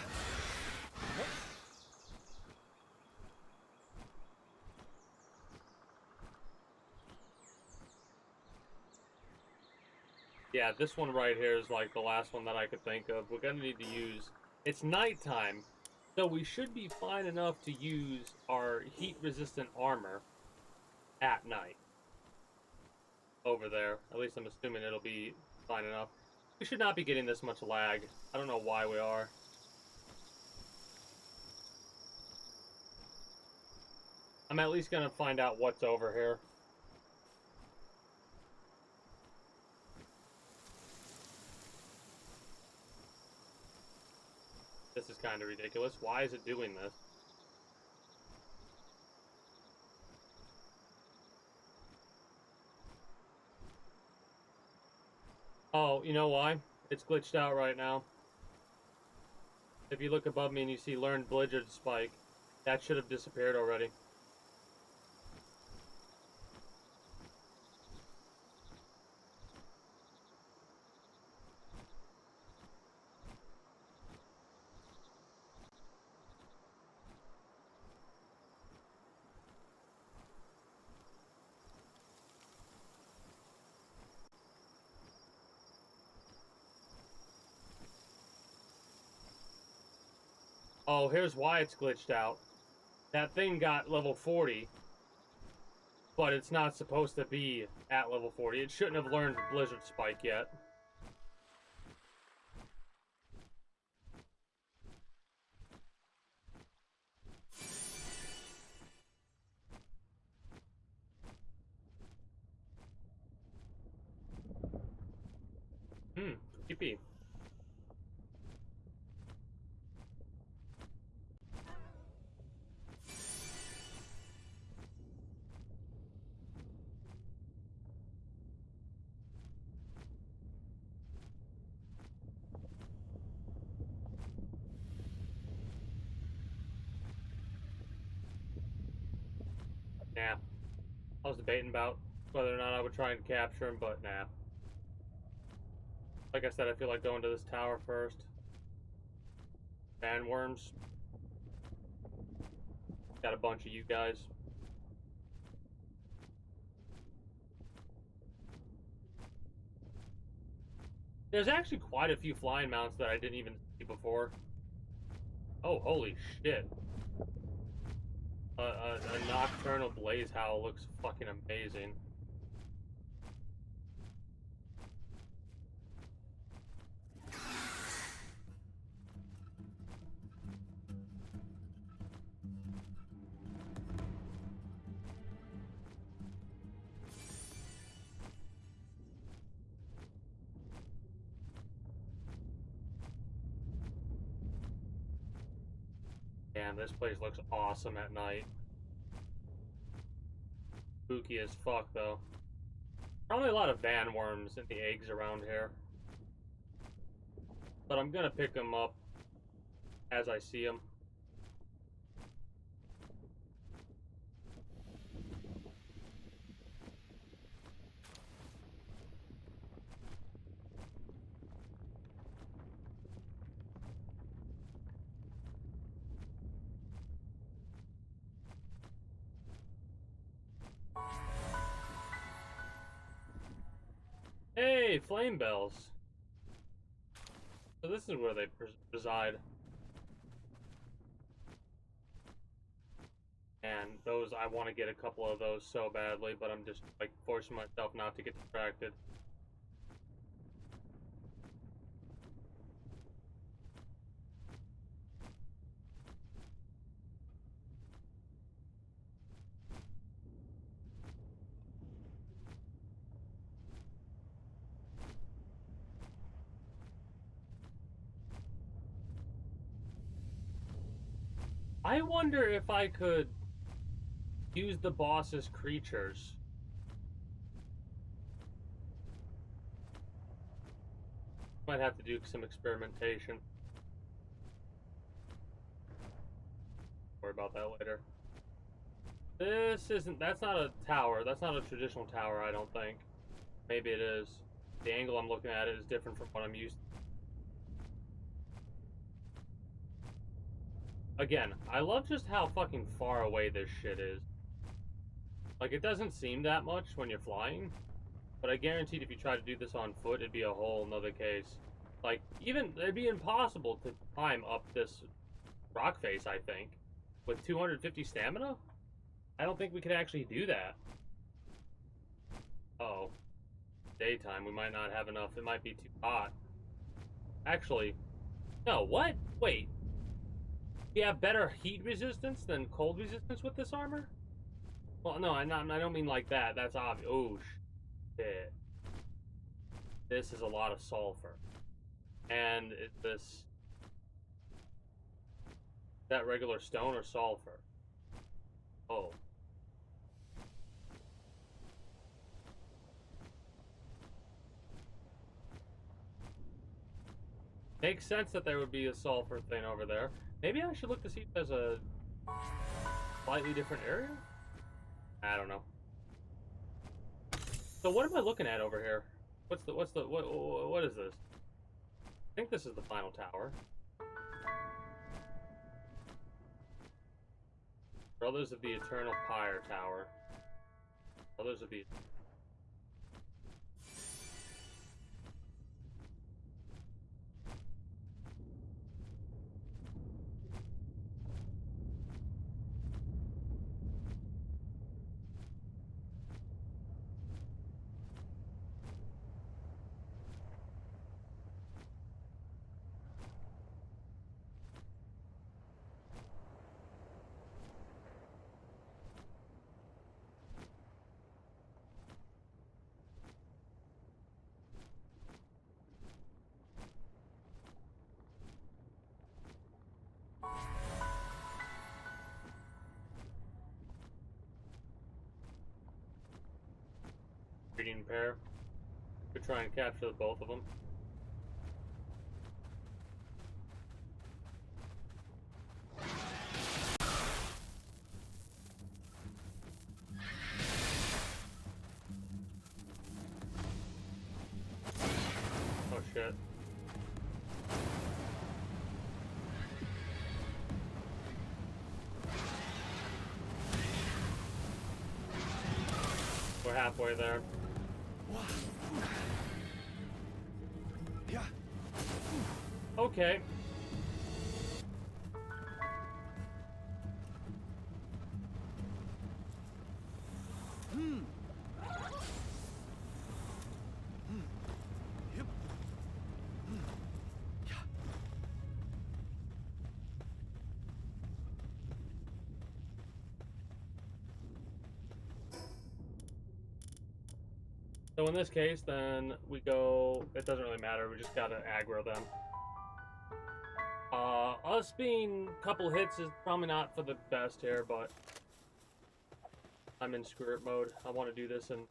Yeah, this one right here is like the last one that I could think of. We're gonna need to use... It's nighttime, so we should be fine enough to use our heat-resistant armor at night. Over there. At least I'm assuming it'll be fine enough. We should not be getting this much lag. I don't know why we are. I'm at least gonna find out what's over here. This is kind of ridiculous. Why is it doing this? Oh, you know why? It's glitched out right now. If you look above me and you see Learned Blizzard Spike, that should have disappeared already. Oh, here's why it's glitched out. That thing got level 40, but it's not supposed to be at level 40. It shouldn't have learned Blizzard Spike yet. Yippee. Nah. I was debating about whether or not I would try and capture him, but nah. Like I said, I feel like going to this tower first. Bandworms. Got a bunch of you guys. There's actually quite a few flying mounts that I didn't even see before. Oh, holy shit. A nocturnal blaze howl looks fucking amazing. Damn, this place looks awesome at night. Spooky as fuck, though. Probably a lot of van worms in the eggs around here. But I'm gonna pick them up as I see them. Hey, flame bells. So this is where they reside. And those, I want to get a couple of those so badly, but I'm just, like, forcing myself not to get distracted. I wonder if I could use the boss's creatures. Might have to do some experimentation. Worry about that later. This isn't, that's not a tower. That's not a traditional tower, I don't think. Maybe it is. The angle I'm looking at it is different from what I'm used to. Again, I love just how fucking far away this shit is. Like, it doesn't seem that much when you're flying, but I guaranteed if you try to do this on foot, it'd be a whole nother case. Like, even, it'd be impossible to climb up this rock face, I think, with 250 stamina? I don't think we could actually do that. Oh. Daytime, we might not have enough. It might be too hot. Actually, no, what? Wait. You have better heat resistance than cold resistance with this armor? Well, no, I don't mean like that. That's obvious. Oh, shit. This is a lot of sulfur. And this... that regular stone or sulfur? Oh. Makes sense that there would be a sulfur thing over there. Maybe I should look to see if there's a slightly different area? I don't know. So what am I looking at over here? What is this? I think this is the final tower. Brothers of the Eternal Pyre Tower. Brothers of the... breeding pair. Could try and capture the both of them. shit. We're halfway there. Okay. So in this case, then we go, it doesn't really matter, we just gotta aggro them. Us being a couple hits is probably not for the best here, but I'm in screw it mode. I want to do this and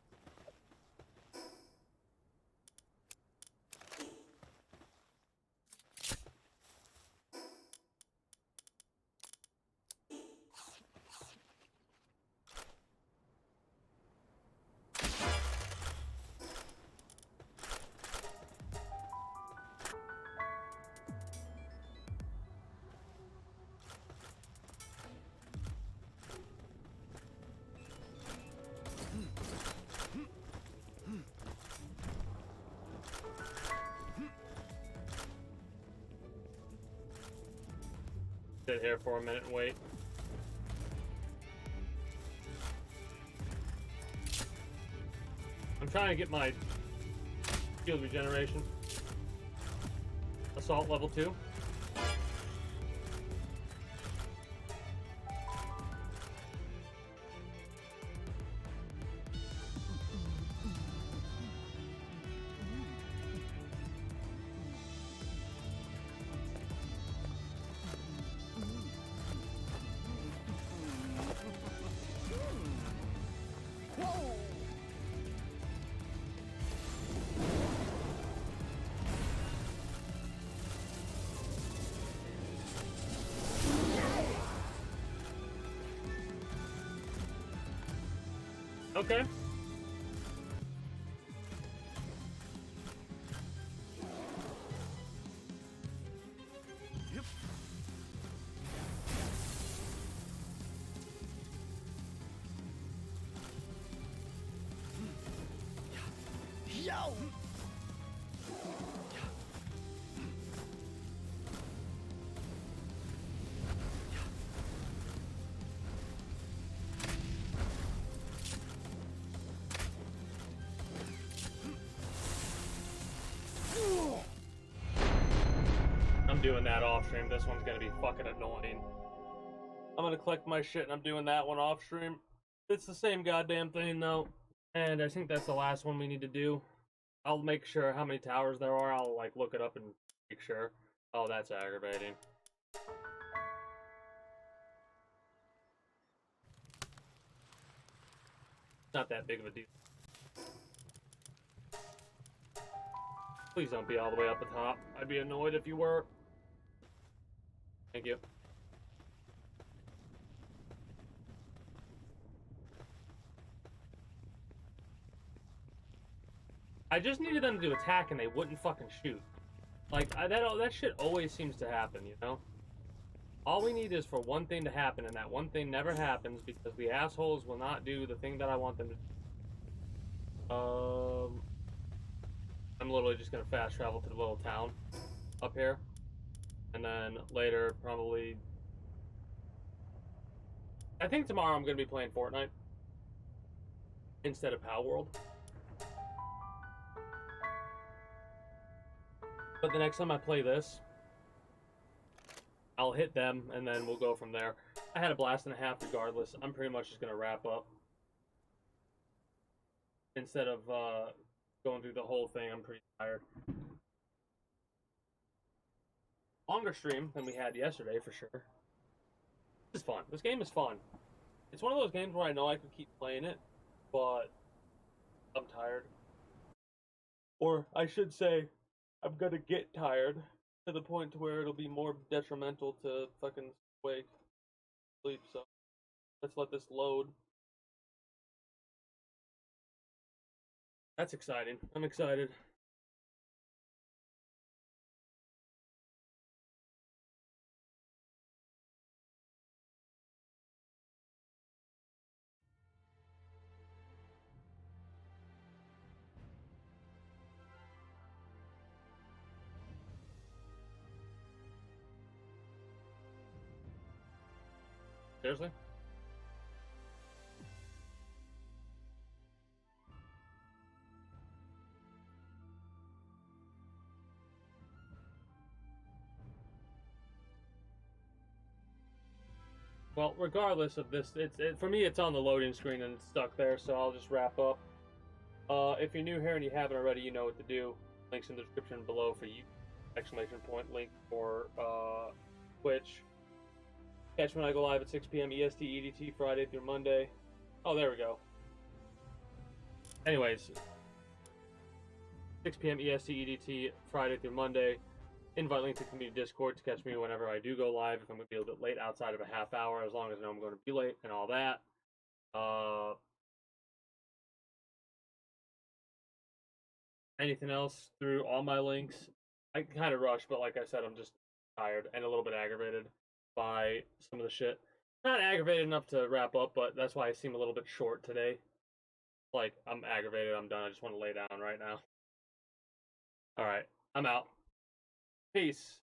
sit here for a minute and wait. I'm trying to get my shield regeneration. Assault level 2. Okay. Yo! I'm doing that off stream. This one's gonna be fucking annoying. I'm gonna collect my shit and I'm doing that one off stream. It's the same goddamn thing though. And I think that's the last one we need to do. I'll make sure how many towers there are. I'll like look it up and make sure. Oh, that's aggravating. Not that big of a deal. Please don't be all the way up the top. I'd be annoyed if you were. Thank you. I just needed them to attack and they wouldn't fucking shoot. Like, that shit always seems to happen, you know? All we need is for one thing to happen, and that one thing never happens because the assholes will not do the thing that I want them to do. I'm literally just gonna fast travel to the little town up here. And then later, probably... I think tomorrow I'm gonna be playing Fortnite instead of Palworld. But the next time I play this, I'll hit them, and then we'll go from there. I had a blast and a half regardless. I'm pretty much just going to wrap up. Instead of going through the whole thing, I'm pretty tired. Longer stream than we had yesterday, for sure. This is fun. This game is fun. It's one of those games where I know I could keep playing it, but I'm tired. Or I should say, I'm gonna get tired to the point to where it'll be more detrimental to fucking wake sleep. So let's let this load. That's exciting. I'm excited. Seriously? Well, regardless of this, for me, it's on the loading screen and it's stuck there, so I'll just wrap up. If you're new here and you haven't already, you know what to do. Links in the description below for you. Exclamation point link for Twitch. Catch when I go live at 6 p.m. EST, EDT, Friday through Monday. Oh, there we go. Anyways, 6 p.m. EST, EDT, Friday through Monday. Invite link to community Discord to catch me whenever I do go live. If I'm going to be a little bit late outside of a half hour, as long as I know I'm going to be late and all that. Anything else through all my links? I kind of rushed, but like I said, I'm just tired and a little bit aggravated by some of the shit. Not aggravated enough to wrap up, but that's why I seem a little bit short today. Like, I'm aggravated, I'm done, I just want to lay down right now. Alright, I'm out. Peace.